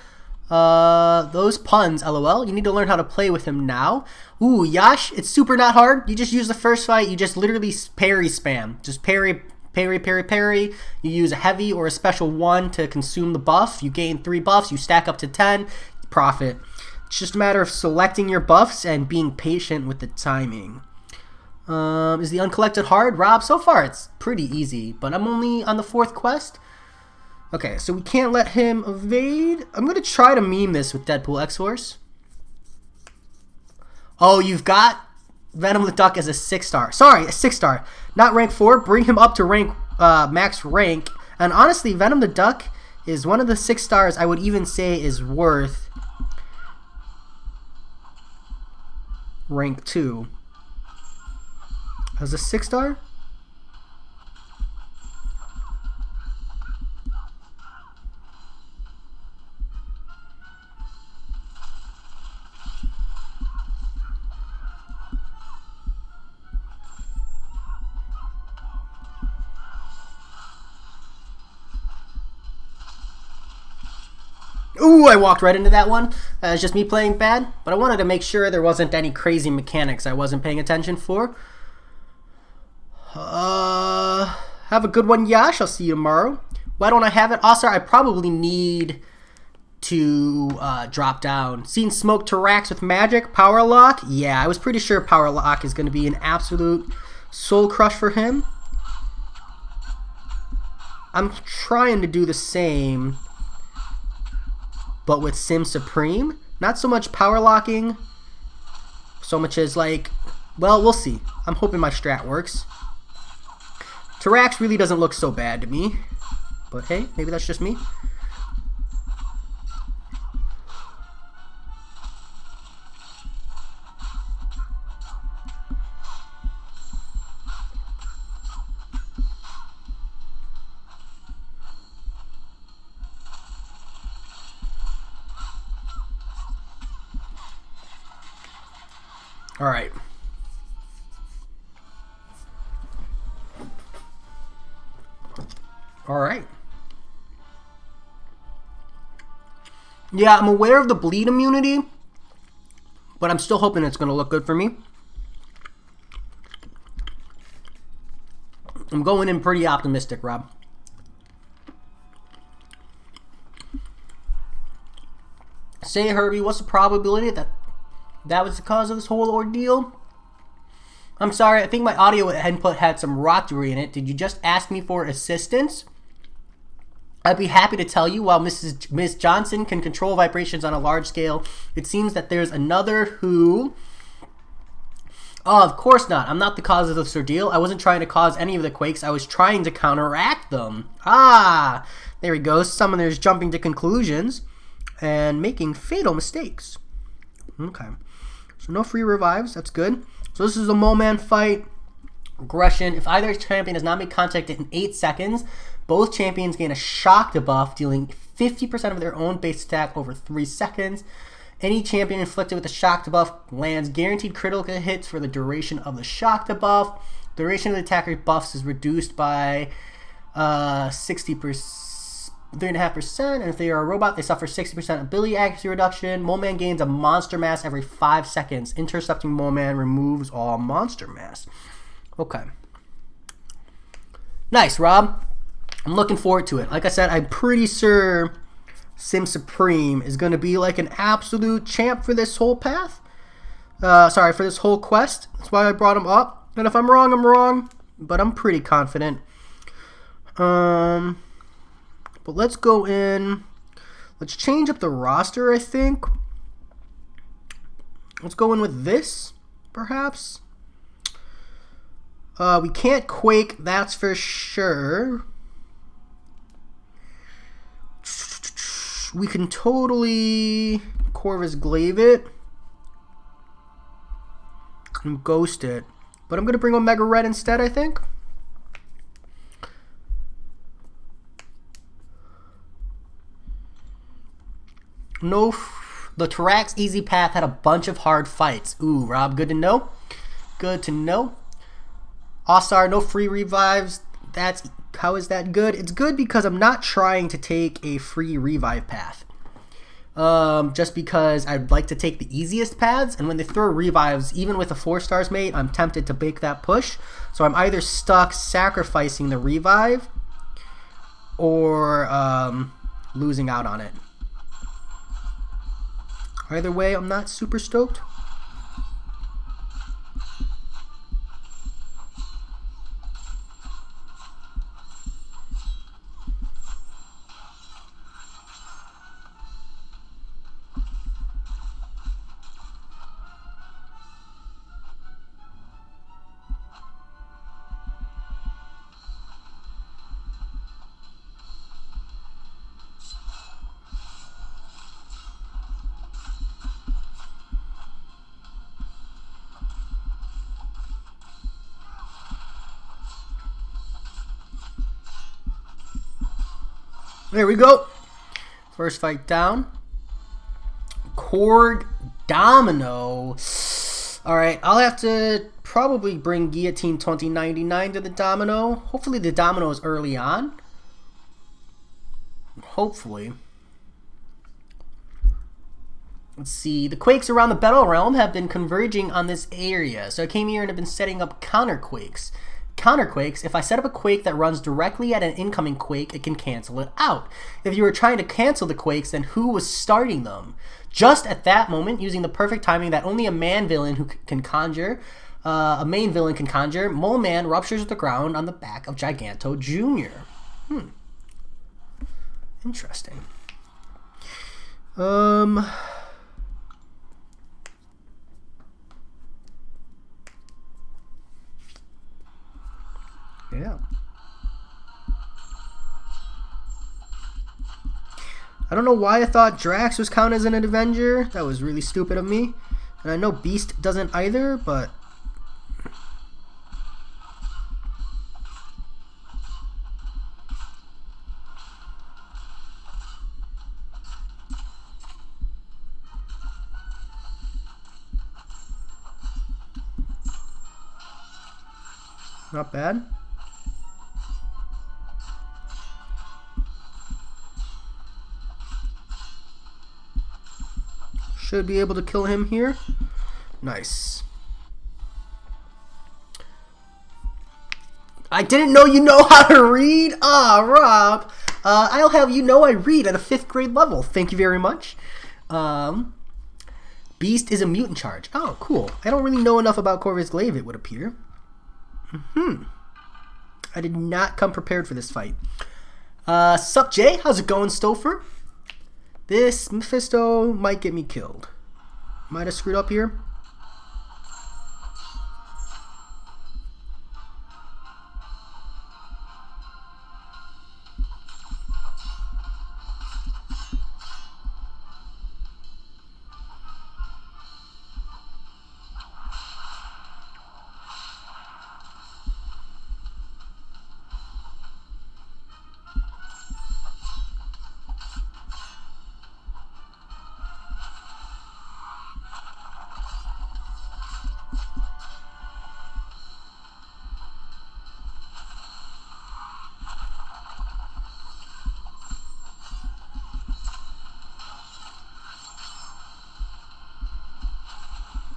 Those puns, lol. You need to learn how to play with him now. Ooh, Yash, it's super not hard. You just use the first fight. You just literally parry spam. Just parry, parry, parry, parry. You use a heavy or a special 1 to consume the buff. You gain 3 buffs. You stack up to 10. Profit. It's just a matter of selecting your buffs and being patient with the timing. Is the Uncollected hard? Rob, so far it's pretty easy, but I'm only on the 4th quest. Okay, so we can't let him evade. I'm going to try to meme this with Deadpool X-Force. Oh, you've got Venom the Duck as a 6-star. Sorry, a 6-star. Not rank 4. Bring him up to rank max rank. And honestly, Venom the Duck is one of the 6 stars I would even say is worth rank 2. As a 6-star? Ooh, I walked right into that one. It's just me playing bad, but I wanted to make sure there wasn't any crazy mechanics I wasn't paying attention for. Have a good one, Yash. I'll see you tomorrow. Why don't I have it? Also, I probably need to drop down. Seen Smoke Tarax with magic? Power Lock? Yeah, I was pretty sure Power Lock is going to be an absolute soul crush for him. I'm trying to do the same, but with Sim Supreme. Not so much power locking, so much as like, well, we'll see. I'm hoping my strat works. Tarax really doesn't look so bad to me, but hey, maybe that's just me. All right. All right. Yeah, I'm aware of the bleed immunity, but I'm still hoping it's going to look good for me. I'm going in pretty optimistic, Rob. Say, Herbie, what's the probability that was the cause of this whole ordeal? I'm sorry, I think my audio input had some rockery in it. Did you just ask me for assistance? I'd be happy to tell you. While Ms. Johnson can control vibrations on a large scale, it seems that there's another who... Oh, of course not. I'm not the cause of this ordeal. I wasn't trying to cause any of the quakes. I was trying to counteract them. Ah, there we go. Summoners jumping to conclusions and making fatal mistakes. Okay. So no free revives. That's good. So this is a Mole Man fight. Aggression. If either champion has not made contact in 8 seconds, both champions gain a shock debuff, dealing 50% of their own base attack over 3 seconds. Any champion inflicted with a shock debuff lands guaranteed critical hits for the duration of the shock debuff. Duration of the attacker's buffs is reduced by 3.5%, and if they are a robot, they suffer 60% ability accuracy reduction. Mole Man gains a monster mass every 5 seconds. Intercepting Mole Man removes all monster mass. Okay. Nice, Rob. I'm looking forward to it. Like I said, I'm pretty sure Sim Supreme is going to be like an absolute champ for this whole path. For this whole quest. That's why I brought him up. And if I'm wrong, I'm wrong. But I'm pretty confident. But let's go in. Let's change up the roster, I think. Let's go in with this, perhaps. We can't Quake, that's for sure. We can totally Corvus Glaive it and Ghost it. But I'm going to bring Omega Red instead, I think. No, the Tarax Easy Path had a bunch of hard fights. Ooh, Rob, good to know. Good to know. Ossar, no free revives. How is that good? It's good because I'm not trying to take a free revive path. Just because I'd like to take the easiest paths, and when they throw revives, even with a 4 stars mate, I'm tempted to make that push. So I'm either stuck sacrificing the revive or losing out on it. Either way, I'm not super stoked. There we go. First fight down. Korg Domino. Alright, I'll have to probably bring Guillotine 2099 to the Domino. Hopefully the Domino is early on. Hopefully. Let's see. The Quakes around the Battle Realm have been converging on this area. So I came here and have been setting up counter Quakes. Counterquakes, if I set up a Quake that runs directly at an incoming Quake, it can cancel it out. If you were trying to cancel the Quakes, then who was starting them? Just at that moment, using the perfect timing that only a main villain can conjure, Mole Man ruptures the ground on the back of Giganto Jr. Interesting. Yeah. I don't know why I thought Drax was counted as an Avenger. That was really stupid of me. And I know Beast doesn't either, but... Not bad. Should be able to kill him here. Nice. I didn't know you know how to read. Rob. I'll have you know I read at a 5th grade level. Thank you very much. Beast is a mutant charge. Oh, cool. I don't really know enough about Corvus Glaive, it would appear. I did not come prepared for this fight. Sup, Jay? How's it going, Stouffer? This Mephisto might get me killed. Might have screwed up here.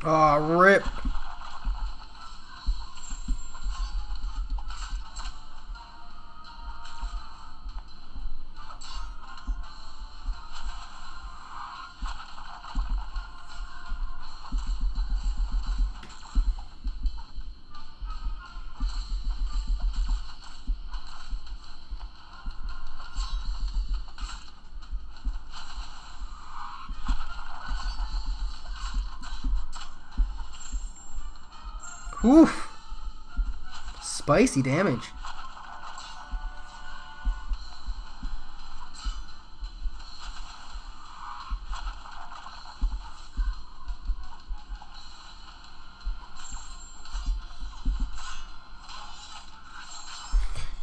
Aw, rip. Oof. Spicy damage.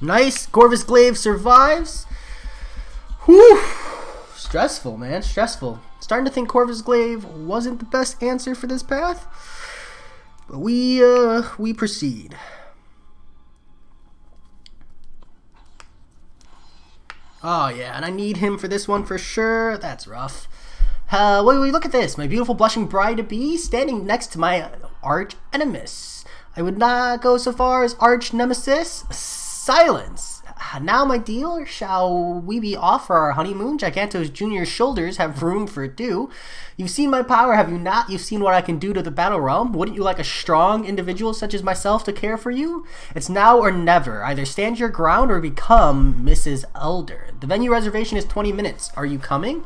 Nice. Corvus Glaive survives. Whew. Stressful, man. Stressful. Starting to think Corvus Glaive wasn't the best answer for this path. But we proceed. Oh yeah, and I need him for this one for sure. That's rough. Wait, look at this. My beautiful blushing bride-to-be standing next to my arch nemesis. I would not go so far as arch nemesis. Silence. Now, my dear, shall we be off for our honeymoon? Giganto's junior shoulders have room for two. You've seen my power, have you not? You've seen what I can do to the battle realm. Wouldn't you like a strong individual such as myself to care for you? It's now or never. Either stand your ground or become Mrs. Elder. The venue reservation is 20 minutes. Are you coming?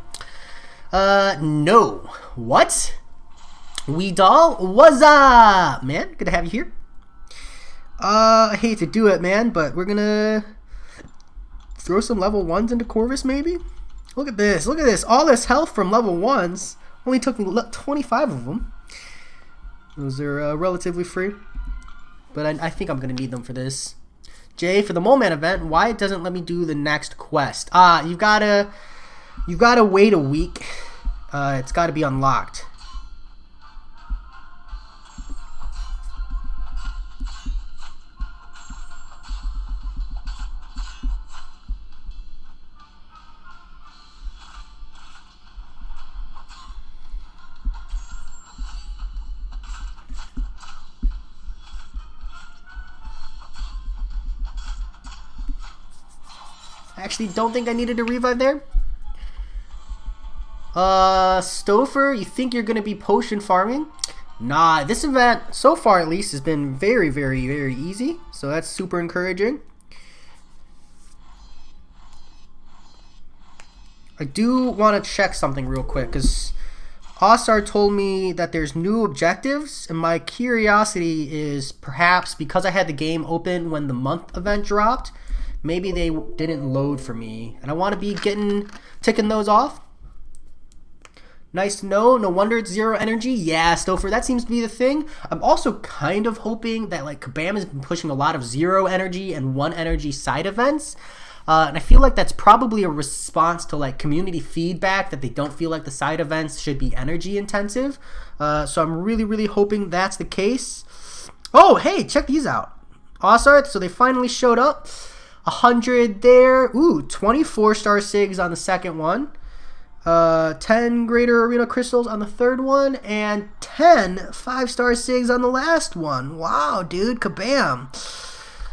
No. What? Weedall? What's up? Man, good to have you here. I hate to do it, man, but we're gonna throw some level 1s into Corvus, maybe? Look at this. Look at this. All this health from level 1s. Only took 25 of them. Those are relatively free. But I think I'm going to need them for this. Jay, for the Mole Man event, why it doesn't let me do the next quest? You've got to wait a week. It's got to be unlocked. Actually, don't think I needed a revive there. Stouffer, you think you're going to be potion farming? Nah, this event, so far at least, has been very, very, very easy. So that's super encouraging. I do want to check something real quick, because Ostar told me that there's new objectives, and my curiosity is perhaps because I had the game open when the month event dropped, maybe they didn't load for me, and I want to be ticking those off. Nice to know. No wonder it's 0 energy. Yeah, Stouffer, that seems to be the thing. I'm also kind of hoping that like Kabam has been pushing a lot of 0 energy and 1 energy side events. And I feel like that's probably a response to like community feedback that they don't feel like the side events should be energy intensive. So I'm really, really hoping that's the case. Oh, hey, check these out. Awesome. So they finally showed up. 100 there. Ooh, 24 star SIGs on the second one. 10 greater arena crystals on the third one. And 10 5-star SIGs on the last one. Wow, dude. Kabam.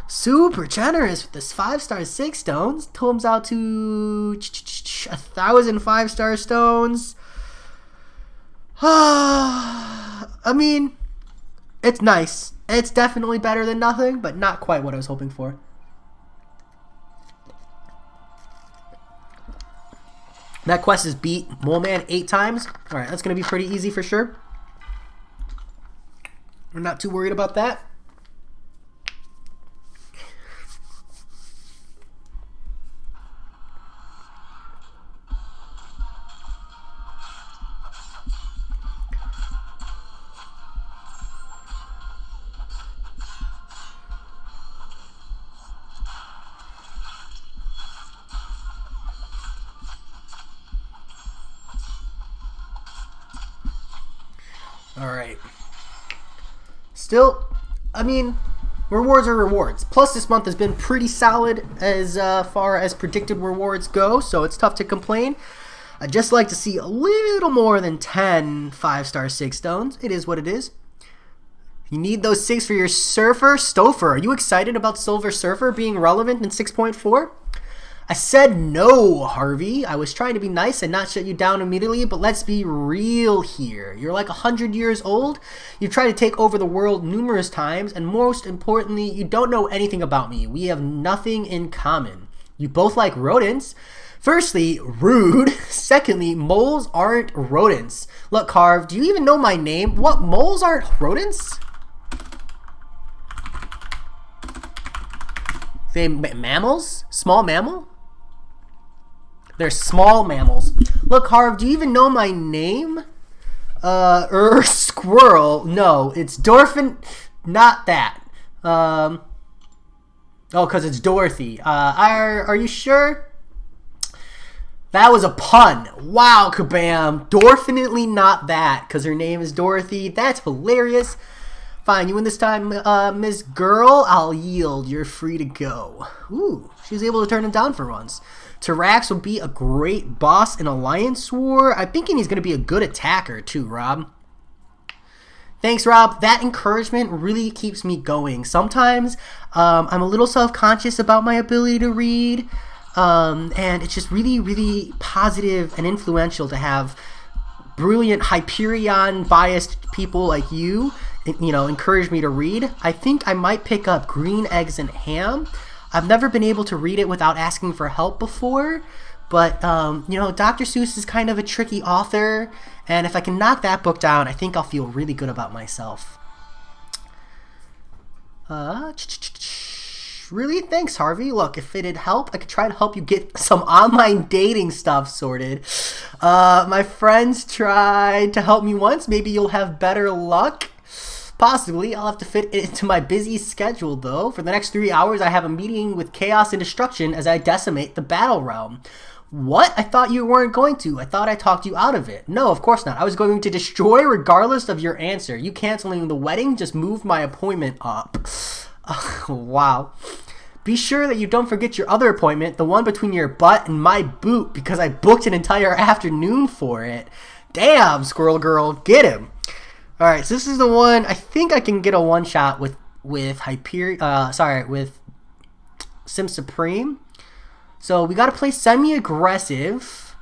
Super generous with this 5-star 6 stones. Comes out to 1,000 5-star stones. I mean, it's nice. It's definitely better than nothing, but not quite what I was hoping for. That quest is beat Mole Man 8 times. Alright, that's going to be pretty easy for sure. We're not too worried about that. Alright. Still, I mean, rewards are rewards. Plus, this month has been pretty solid as far as predicted rewards go, so it's tough to complain. I'd just like to see a little more than 10 5-star 6 stones. It is what it is. You need those 6 for your Surfer Stouffer. Are you excited about Silver Surfer being relevant in 6.4? I said no, Harvey. I was trying to be nice and not shut you down immediately, but let's be real here. You're like 100 years old. You've tried to take over the world numerous times, and most importantly, you don't know anything about me. We have nothing in common. You both like rodents. Firstly, rude. Secondly, moles aren't rodents. Look, Carve, do you even know my name? What, moles aren't rodents? They mammals? Small mammal? They're small mammals. Look, Harv, do you even know my name? Squirrel. No, it's Dorfin. Not that. Oh, because it's Dorothy. Are you sure? That was a pun. Wow, kabam. Definitely not that, because her name is Dorothy. That's hilarious. Fine, you win this time, Miss Girl. I'll yield. You're free to go. Ooh, she's able to turn him down for once. Tarax will be a great boss in Alliance War. I'm thinking he's going to be a good attacker too, Rob. Thanks, Rob. That encouragement really keeps me going. Sometimes I'm a little self-conscious about my ability to read, and it's just really, really positive and influential to have brilliant Hyperion-biased people like you, encourage me to read. I think I might pick up Green Eggs and Ham. I've never been able to read it without asking for help before, but, Dr. Seuss is kind of a tricky author, and if I can knock that book down, I think I'll feel really good about myself. Really? Thanks, Harvey. Look, if it'd help, I could try to help you get some online dating stuff sorted. My friends tried to help me once. Maybe you'll have better luck. Possibly. I'll have to fit it into my busy schedule, though. For the next 3 hours, I have a meeting with Chaos and Destruction as I decimate the battle realm. What? I thought you weren't going to. I thought I talked you out of it. No, of course not. I was going to destroy regardless of your answer. You canceling the wedding just moved my appointment up. Wow. Be sure that you don't forget your other appointment, the one between your butt and my boot, because I booked an entire afternoon for it. Damn, Squirrel Girl, get him. Alright, so this is the one, I think I can get a one-shot with Sim Supreme. So we gotta play semi-aggressive,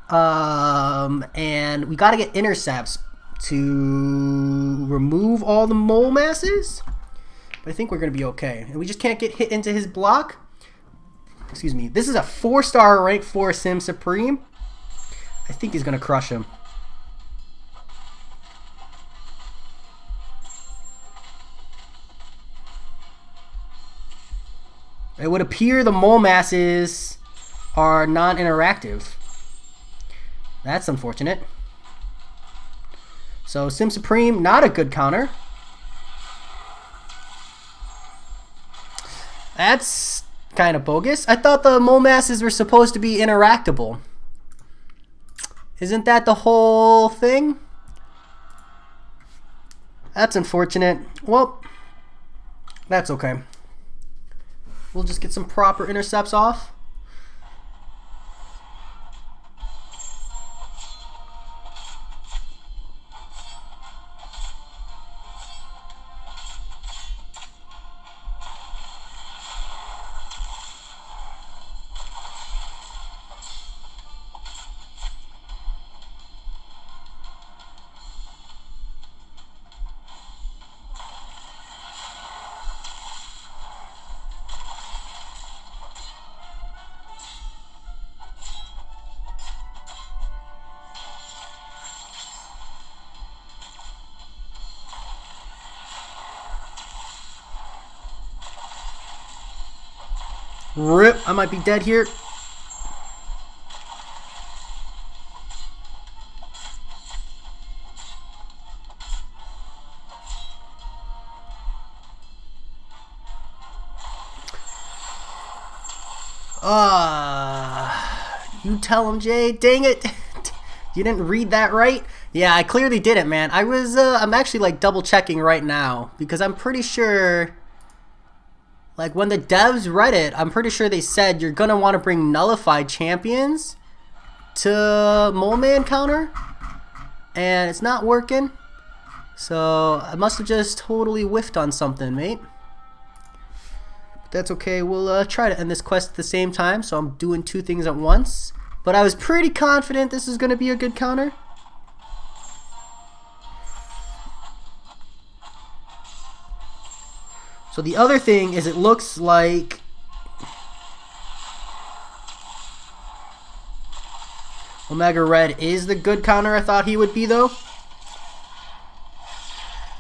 and we gotta get intercepts to remove all the mole masses. But I think we're gonna be okay. And we just can't get hit into his block. Excuse me. This is a 4-star rank 4 Sim Supreme. I think he's gonna crush him. It would appear the mole masses are non-interactive. That's unfortunate. So Sim Supreme, not a good counter. That's kind of bogus. I thought the mole masses were supposed to be interactable. Isn't that the whole thing? That's unfortunate. Well, that's okay. We'll just get some proper intercepts off. Rip, I might be dead here. You tell him, Jay. Dang it. You didn't read that right? Yeah, I clearly didn't, man. I'm actually like double checking right now because I'm pretty sure, like when the devs read it, I'm pretty sure they said you're gonna want to bring nullified champions to Mole Man counter, and it's not working. So I must have just totally whiffed on something, mate. But that's okay. We'll try to end this quest at the same time, so I'm doing two things at once. But I was pretty confident this is gonna be a good counter. So the other thing is it looks like Omega Red is the good counter I thought he would be, though. So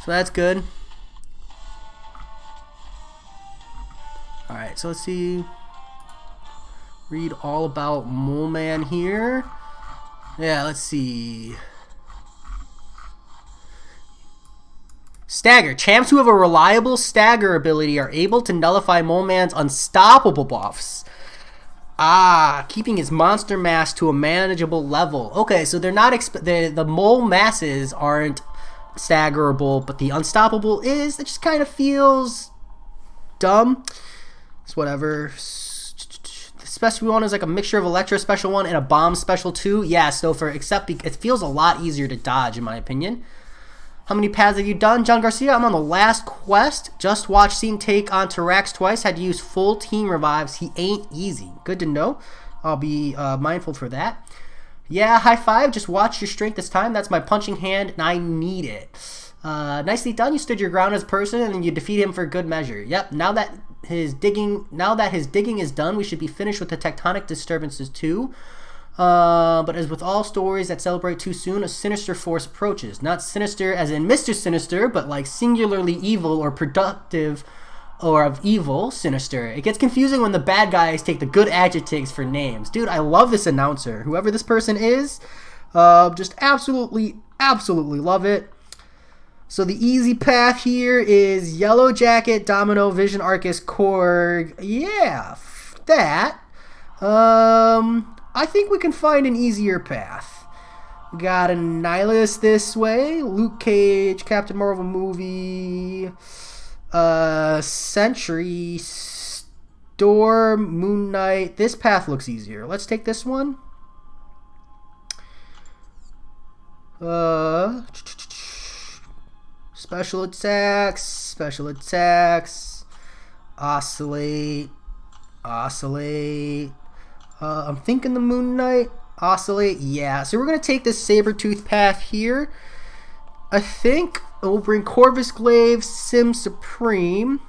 that's good. Alright, so let's see. Read all about Mole Man here. Yeah, let's see. Stagger. Champs who have a reliable stagger ability are able to nullify Mole Man's unstoppable buffs. Keeping his monster mass to a manageable level. Okay, so they're not the mole masses aren't staggerable, but the unstoppable is. It just kind of feels dumb. It's whatever. The special one is like a mixture of Electro special 1 and a bomb special 2. Yeah, so it feels a lot easier to dodge in my opinion. How many paths have you done, John Garcia? I'm on the last quest. Just watched Scene take on Tyrax twice. Had to use full team revives. He ain't easy. Good to know. I'll be mindful for that. Yeah, high five. Just watch your strength this time. That's my punching hand, and I need it. Nicely done. You stood your ground as a person, and then you defeat him for good measure. Yep. Now that his digging is done, we should be finished with the tectonic disturbances too. But as with all stories that celebrate too soon, a sinister force approaches. Not sinister as in Mr. Sinister, but like singularly evil or productive or of evil sinister. It gets confusing when the bad guys take the good adjectives for names. Dude, I love this announcer. Whoever this person is, just absolutely love it. So the easy path here is Yellow Jacket, Domino, Vision, Arcus, Korg. Yeah, that. I think we can find an easier path. We got a Nihilus this way, Luke Cage, Captain Marvel movie, Sentry, Storm, Moon Knight. This path looks easier. Let's take this one. Special attacks, oscillate. I'm thinking the Moon Knight, oscillate, yeah. So we're going to take this Sabretooth path here. I think we'll bring Corvus Glaive, Sim Supreme.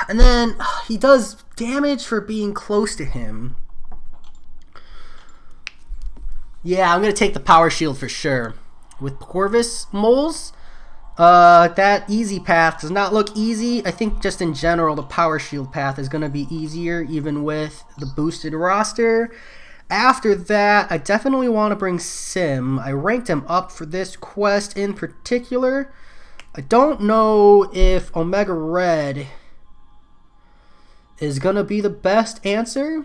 And then he does damage for being close to him. Yeah, I'm going to take the Power Shield for sure. With Corvus moles, that easy path does not look easy. I think just in general the Power Shield path is going to be easier even with the boosted roster. After that, I definitely want to bring Sim. I ranked him up for this quest in particular. I don't know if Omega Red is going to be the best answer.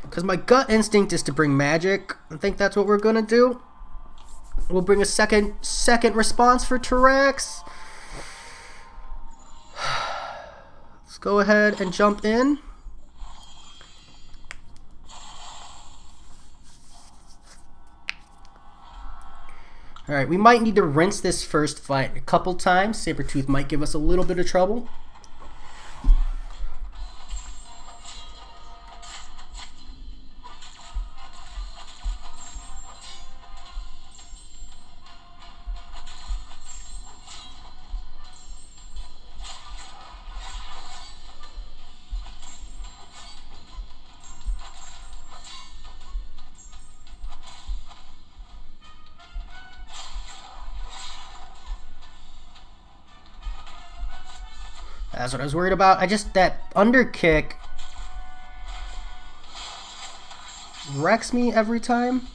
Because my gut instinct is to bring magic. I think that's what we're going to do. We'll bring a second response for T-Rex. Let's go ahead and jump in. Alright, we might need to rinse this first fight a couple times. Sabretooth might give us a little bit of trouble. That's what I was worried about. That under kick wrecks me every time.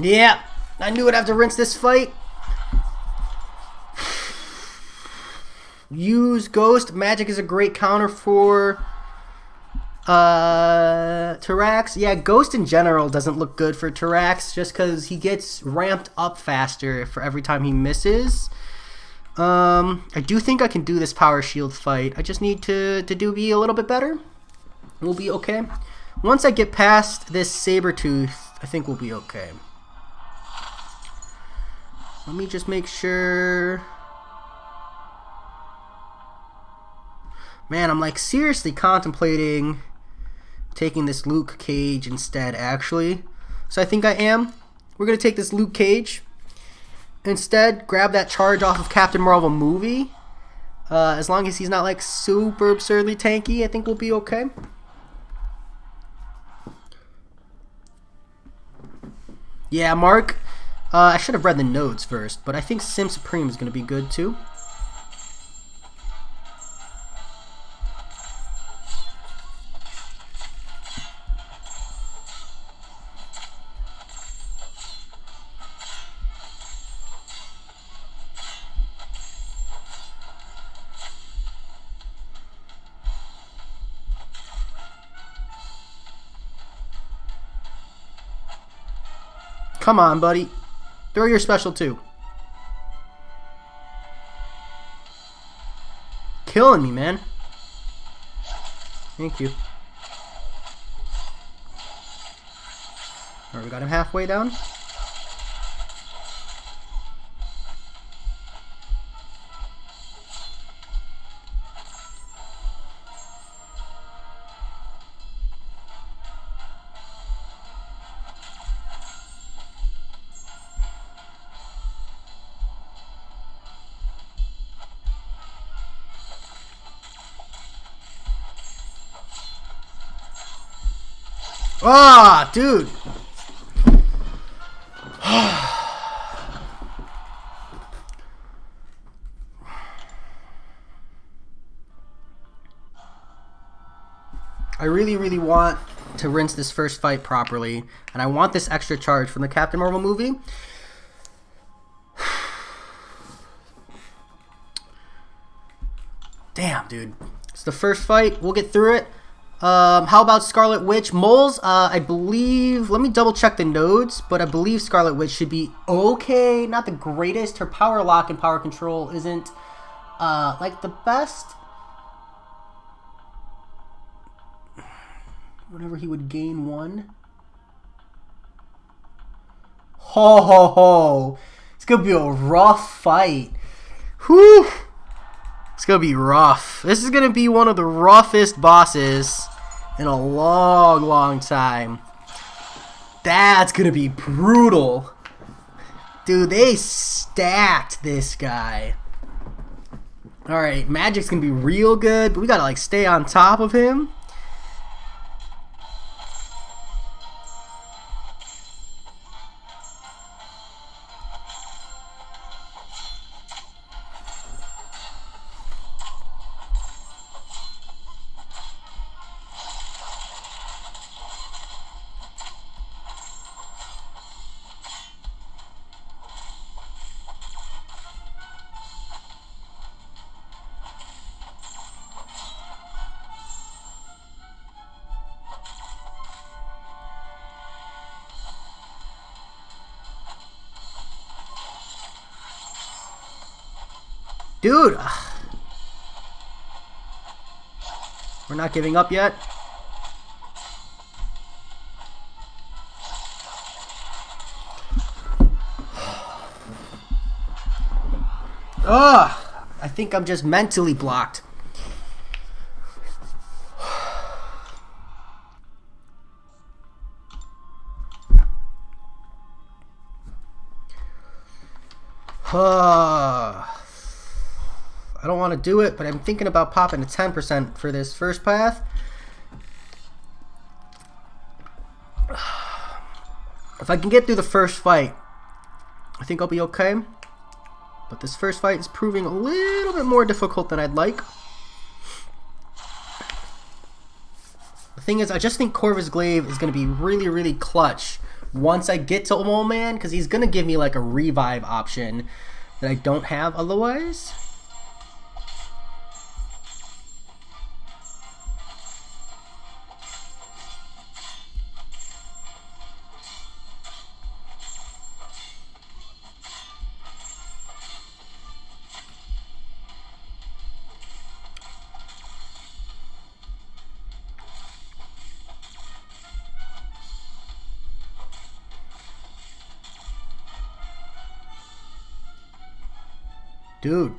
Yeah, I knew I'd have to rinse this fight. Use Ghost. Magic is a great counter for T-Rex. Yeah, Ghost in general doesn't look good for T-Rex just because he gets ramped up faster for every time he misses. I do think I can do this Power Shield fight. I just need to be a little bit better. We'll be okay. Once I get past this Sabretooth, I think we'll be okay. Let me just make sure. Man, I'm like seriously contemplating taking this Luke Cage instead, actually. So I think I am. We're going to take this Luke Cage. Instead, grab that charge off of Captain Marvel movie. As long as he's not like super absurdly tanky, I think we'll be okay. Yeah, Mark. I should have read the notes first, but I think Sim Supreme is going to be good too. Come on, buddy. Throw your special too. Killing me, man. Thank you. Alright, we got him halfway down. Ah, dude. I really want to rinse this first fight properly, and I want this extra charge from the Captain Marvel movie. Damn, dude. It's the first fight. We'll get through it. How about Scarlet Witch? Moles, I believe, let me double check the nodes, but I believe Scarlet Witch should be okay. Not the greatest. Her power lock and power control isn't, like the best. Whenever he would gain one. Ho ho ho. It's gonna be a rough fight. Whew. It's gonna be rough. This is gonna be one of the roughest bosses in a long time. That's gonna be brutal. Dude, they stacked this guy. Alright, Magic's gonna be real good, but we gotta like stay on top of him. Dude! We're not giving up yet. Ugh! I think I'm just mentally blocked. I don't want to do it, but I'm thinking about popping to 10% for this first path. If I can get through the first fight, I think I'll be okay. But this first fight is proving a little bit more difficult than I'd like. The thing is, I just think Corvus Glaive is going to be really, really clutch once I get to Mole Man, because he's going to give me like a revive option that I don't have otherwise. Dude.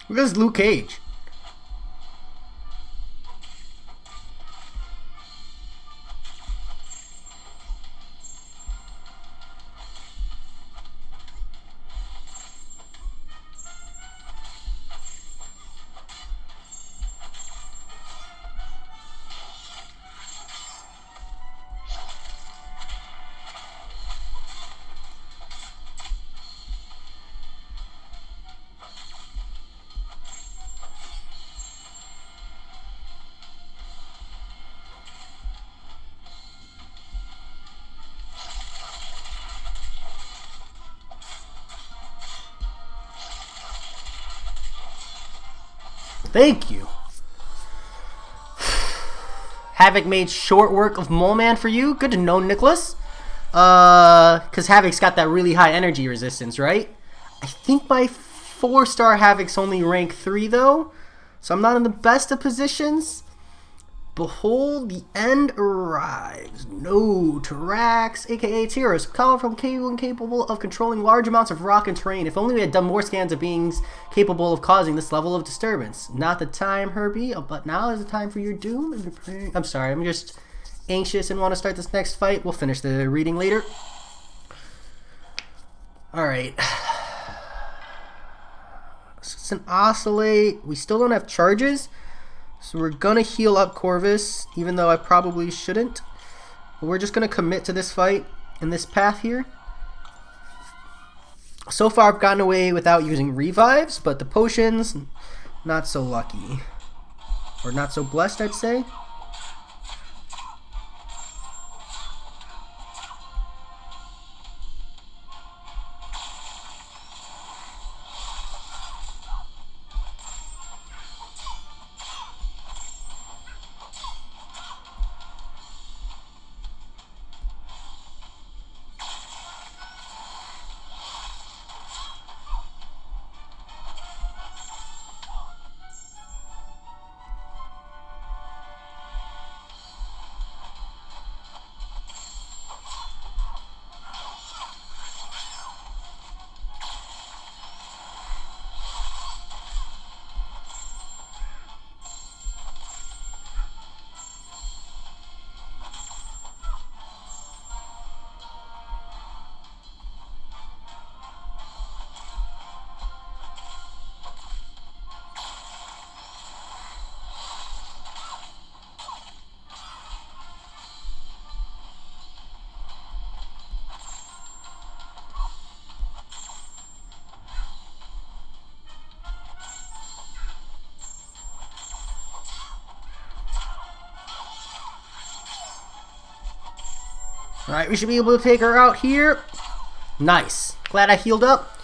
Look at this Luke Cage. Thank you. Havoc made short work of Mole Man for you. Good to know, Nicholas. Because Havoc's got that really high energy resistance, right? I think my 4-star Havoc's only rank 3, though. So I'm not in the best of positions. Behold, the end arrives. No, Tarax, aka Tyros, powerful and capable of controlling large amounts of rock and terrain. If only we had done more scans of beings capable of causing this level of disturbance. Not the time, Herbie, but now is the time for your doom. I'm sorry, I'm just anxious and want to start this next fight. We'll finish the reading later. Alright. So it's an Oscillate. We still don't have charges. So we're going to heal up Corvus, even though I probably shouldn't. But we're just going to commit to this fight in this path here. So far I've gotten away without using revives, but the potions, not so lucky. Or not so blessed, I'd say. Alright, we should be able to take her out here. Nice. Glad I healed up.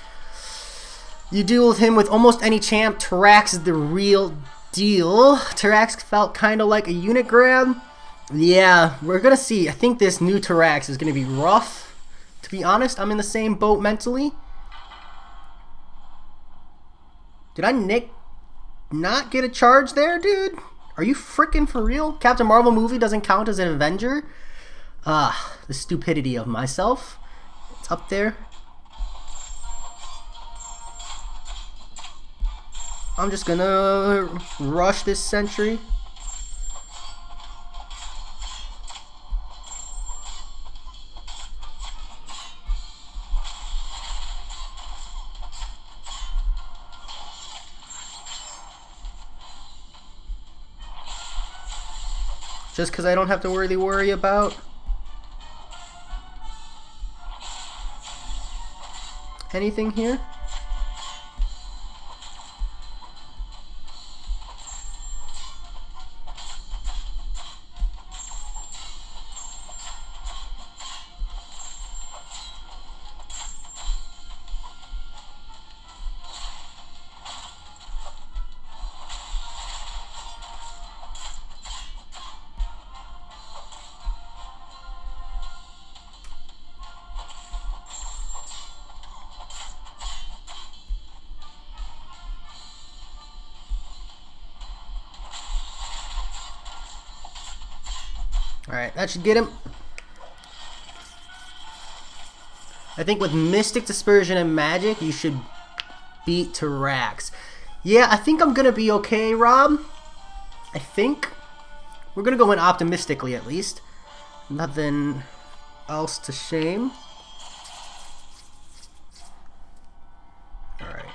You deal with him with almost any champ. Tyrax is the real deal. Tyrax felt kind of like a unit grab. Yeah, we're going to see. I think this new Tyrax is going to be rough. To be honest, I'm in the same boat mentally. Did I not get a charge there, dude? Are you freaking for real? Captain Marvel movie doesn't count as an Avenger? The stupidity of myself. It's up there. I'm just gonna rush this sentry. Just because I don't have to worry about anything here. Alright, that should get him. I think with Mystic Dispersion and Magic, you should beat Tyrax. Yeah, I think I'm going to be okay, Rob. I think. We're going to go in optimistically, at least. Nothing else to shame. Alright.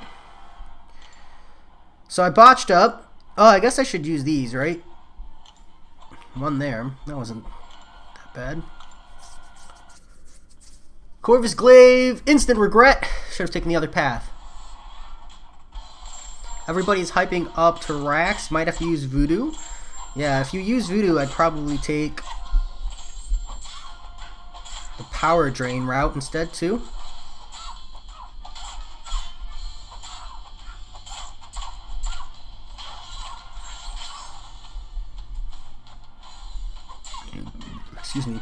So I botched up. Oh, I guess I should use these, right? One there. That wasn't that bad. Corvus Glaive. Instant regret. Should have taken the other path. Everybody's hyping up Tyrax. Might have to use Voodoo. Yeah, if you use Voodoo, I'd probably take the Power Drain route instead, too. Excuse me.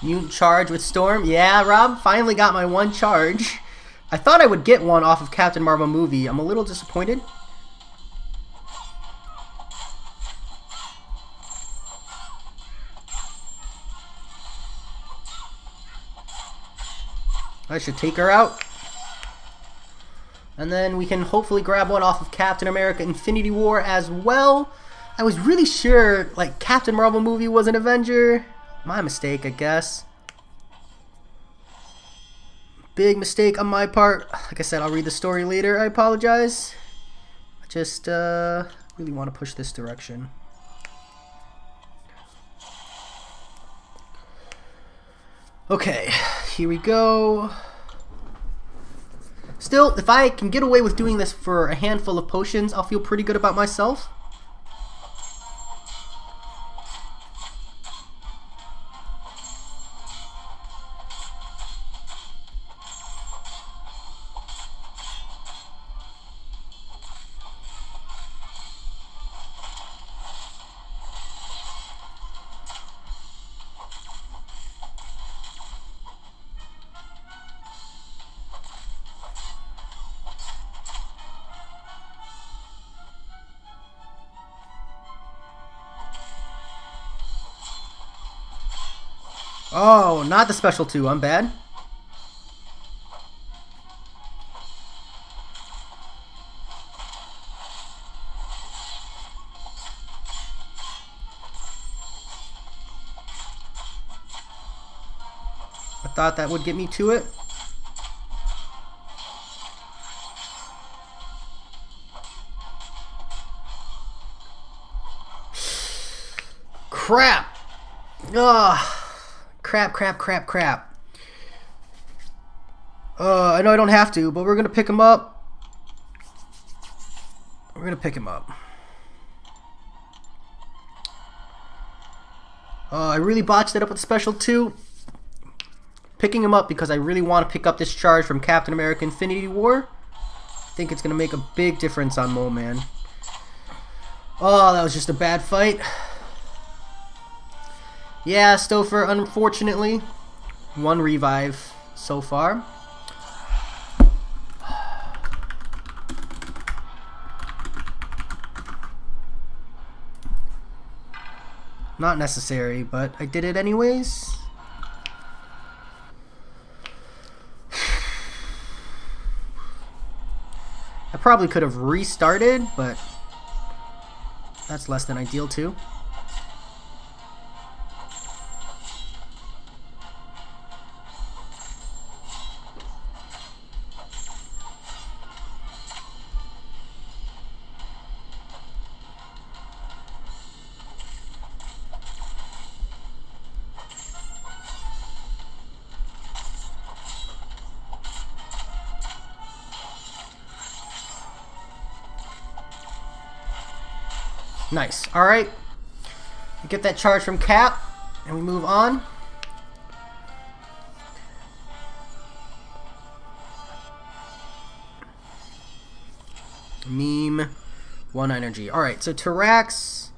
Mutant charge with Storm. Yeah, Rob, finally got my one charge. I thought I would get one off of Captain Marvel movie. I'm a little disappointed. I should take her out. And then we can hopefully grab one off of Captain America Infinity War as well. I was really sure like Captain Marvel movie was an Avenger. My mistake, I guess. Big mistake on my part. Like I said, I'll read the story later. I apologize. I just really want to push this direction. Okay, here we go. Still, if I can get away with doing this for a handful of potions, I'll feel pretty good about myself. Oh, not the special 2. I'm bad. I thought that would get me to it. crap. Ugh. Crap. I know I don't have to, but we're going to pick him up. I really botched it up with special 2. Picking him up because I really want to pick up this charge from Captain America Infinity War. I think it's going to make a big difference on Mole Man. Oh, that was just a bad fight. Yeah, Stouffer, unfortunately, 1 revive so far. Not necessary, but I did it anyways. I probably could have restarted, but that's less than ideal too. Nice. Alright. We get that charge from Cap, and we move on. Meme. 1 energy. Alright, so Tarax.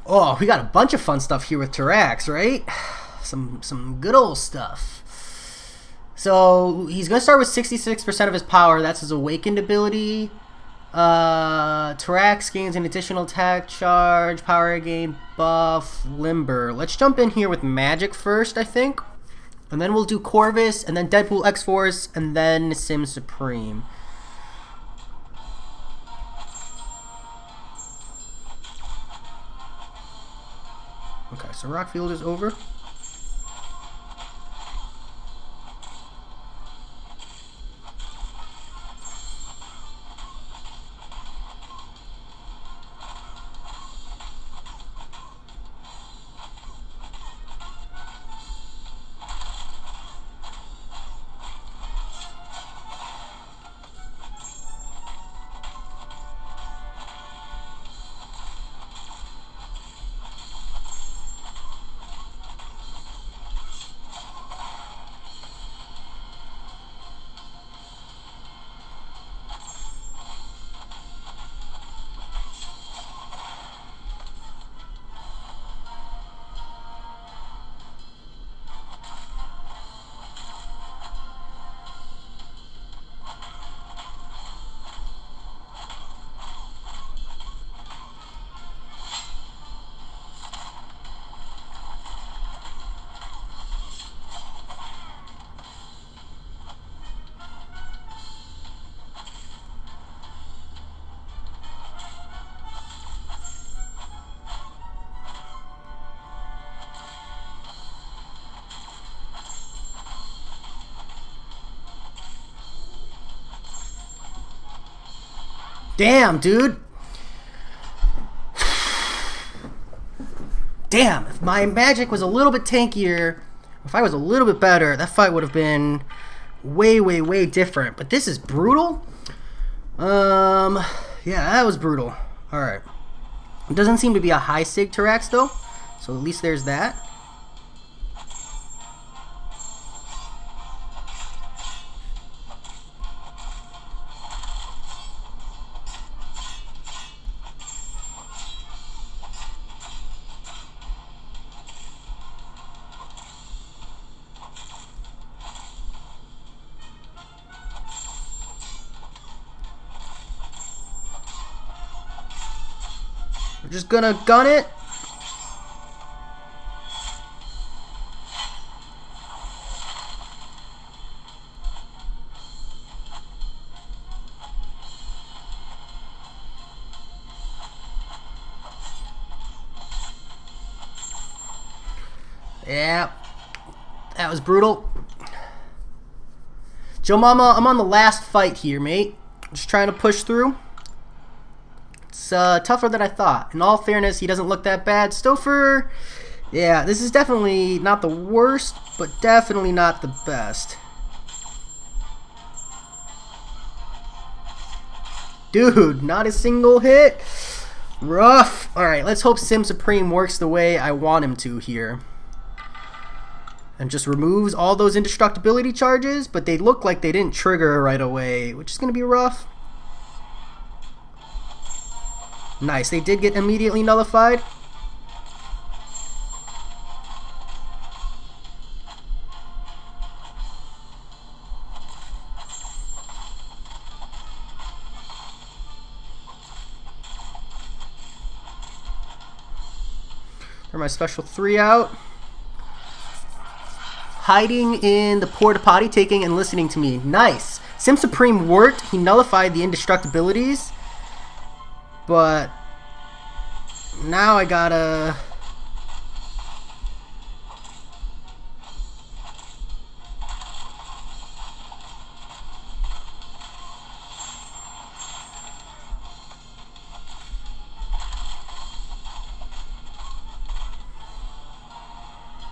Oh, we got a bunch of fun stuff here with Tarax, right? Some good old stuff. So, he's going to start with 66% of his power. That's his Awakened ability. Tarax gains an additional attack charge, power gain buff, Limber. Let's jump in here with Magic first, I think. And then we'll do Corvus, and then Deadpool X-Force, and then Sim Supreme. Okay, so Rockfield is over. Damn, dude. Damn, if my magic was a little bit tankier, if I was a little bit better, that fight would have been way different. But this is brutal. Yeah, that was brutal. Alright. It doesn't seem to be a high sig Tarax, though. So at least there's that. We're just gonna gun it. Yeah, that was brutal. Joe Mama, I'm on the last fight here, mate. Just trying to push through. It's tougher than I thought. In all fairness, he doesn't look that bad. Stouffer, yeah, this is definitely not the worst, but definitely not the best. Dude, not a single hit. Rough. Alright, let's hope Sim Supreme works the way I want him to here. And just removes all those indestructibility charges, but they look like they didn't trigger right away, which is going to be rough. Nice, they did get immediately nullified. Throw my special 3 out. Hiding in the porta potty, taking and listening to me. Nice. Sim Supreme worked. He nullified the indestructibilities. But now I gotta...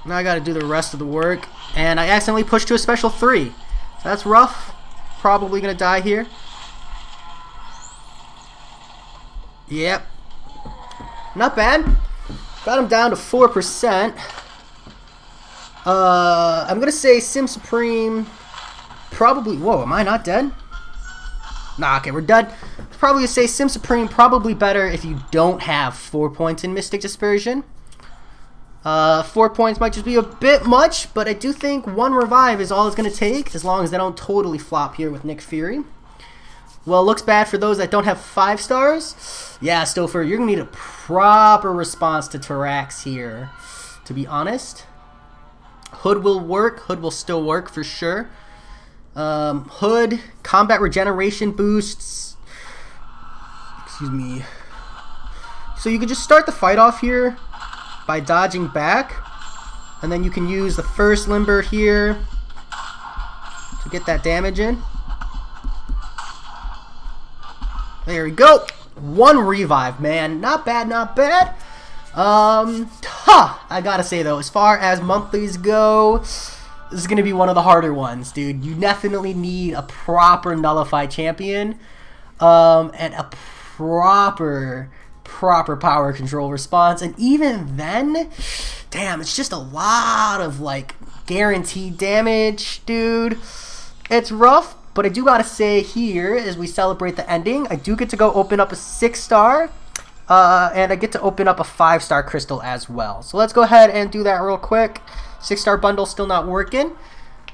Now I gotta do the rest of the work. And I accidentally pushed to a special 3. So that's rough. Probably gonna die here. Yep. Not bad. Got him down to 4%. I'm gonna say Sim Supreme probably... Whoa, am I not dead? Nah, okay, we're dead. Probably gonna say Sim Supreme probably better if you don't have 4 points in Mystic Dispersion. 4 points might just be a bit much, but I do think 1 revive is all it's going to take, as long as they don't totally flop here with Nick Fury. Well, it looks bad for those that don't have 5 stars. Yeah, Stouffer, you're going to need a proper response to Tarax here, to be honest. Hood will work. Hood will still work for sure. Hood, combat regeneration boosts. Excuse me. So you can just start the fight off here by dodging back, and then you can use the first limber here to get that damage in. There we go. 1 revive, man. Not bad, not bad. I gotta say though, as far as monthlies go, this is gonna be one of the harder ones, dude. You definitely need a proper nullified champion, and a proper power control response, and even then, damn, it's just a lot of like guaranteed damage, dude. It's rough, but I do gotta say here, as we celebrate the ending, I do get to go open up a 6-star, and I get to open up a 5-star crystal as well. So let's go ahead and do that real quick. 6-star bundle still not working.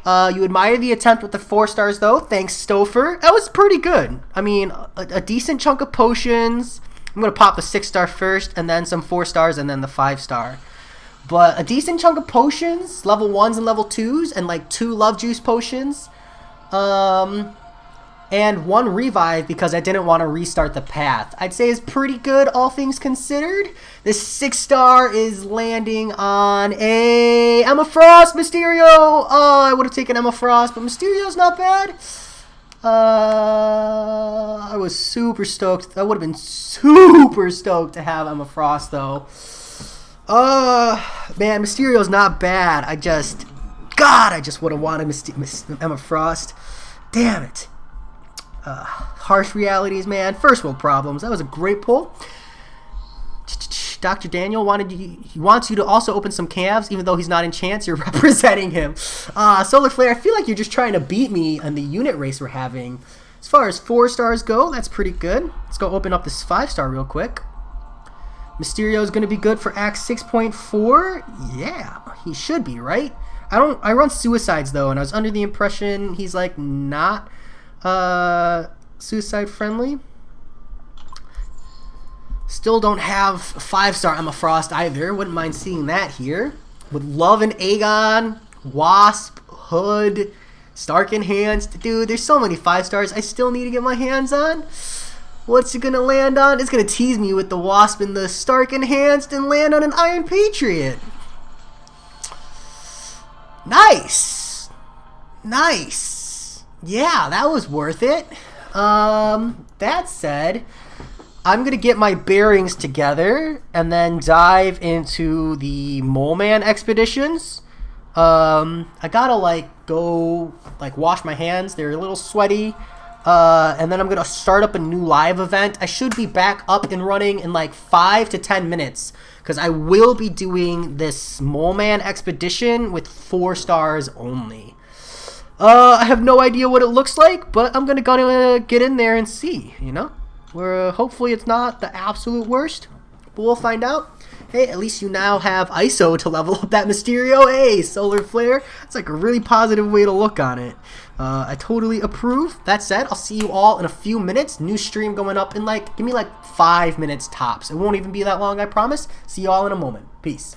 You admire the attempt with the 4 stars though. Thanks, Stouffer. That was pretty good. I mean, a decent chunk of potions. I'm going to pop the 6-star first, and then some 4 stars, and then the 5-star. But a decent chunk of potions, level 1s and level 2s, and like 2 love juice potions. And 1 revive because I didn't want to restart the path. I'd say is pretty good, all things considered. This 6-star is landing on a Emma Frost Mysterio. Oh, I would have taken Emma Frost, but Mysterio's not bad. I was super stoked. I would have been super stoked to have Emma Frost though. Man, Mysterio's not bad. I just would have wanted Emma Frost. Damn it. Harsh realities, man. First world problems. That was a great pull. Dr. Daniel he wants you to also open some calves, even though he's not in chance. You're representing him. Solar Flare, I feel like you're just trying to beat me on the unit race we're having. As far as 4 stars go, that's pretty good. Let's go open up this 5-star real quick. Mysterio is going to be good for Act 6.4. Yeah, he should be, right? I run suicides though, and I was under the impression he's like not suicide friendly. Still don't have 5-star Emma Frost either. Wouldn't mind seeing that here. Would love an Aegon, Wasp, Hood, Stark Enhanced. Dude, there's so many 5-stars I still need to get my hands on. What's it going to land on? It's going to tease me with the Wasp and the Stark Enhanced and land on an Iron Patriot. Nice. Nice. Yeah, that was worth it. That said, I'm going to get my bearings together and then dive into the Mole Man expeditions. I gotta go wash my hands. They're a little sweaty. And then I'm gonna start up a new live event. I should be back up and running in 5 to 10 minutes because I will be doing this Mole Man expedition with 4 stars only. I have no idea what it looks like, but I'm gonna get in there and see. Where hopefully it's not the absolute worst, but we'll find out. Hey, at least you now have ISO to level up that Mysterio. Hey, Solar Flare. That's a really positive way to look on it. I totally approve. That said, I'll see you all in a few minutes. New stream going up in give me 5 minutes tops. It won't even be that long, I promise. See you all in a moment. Peace.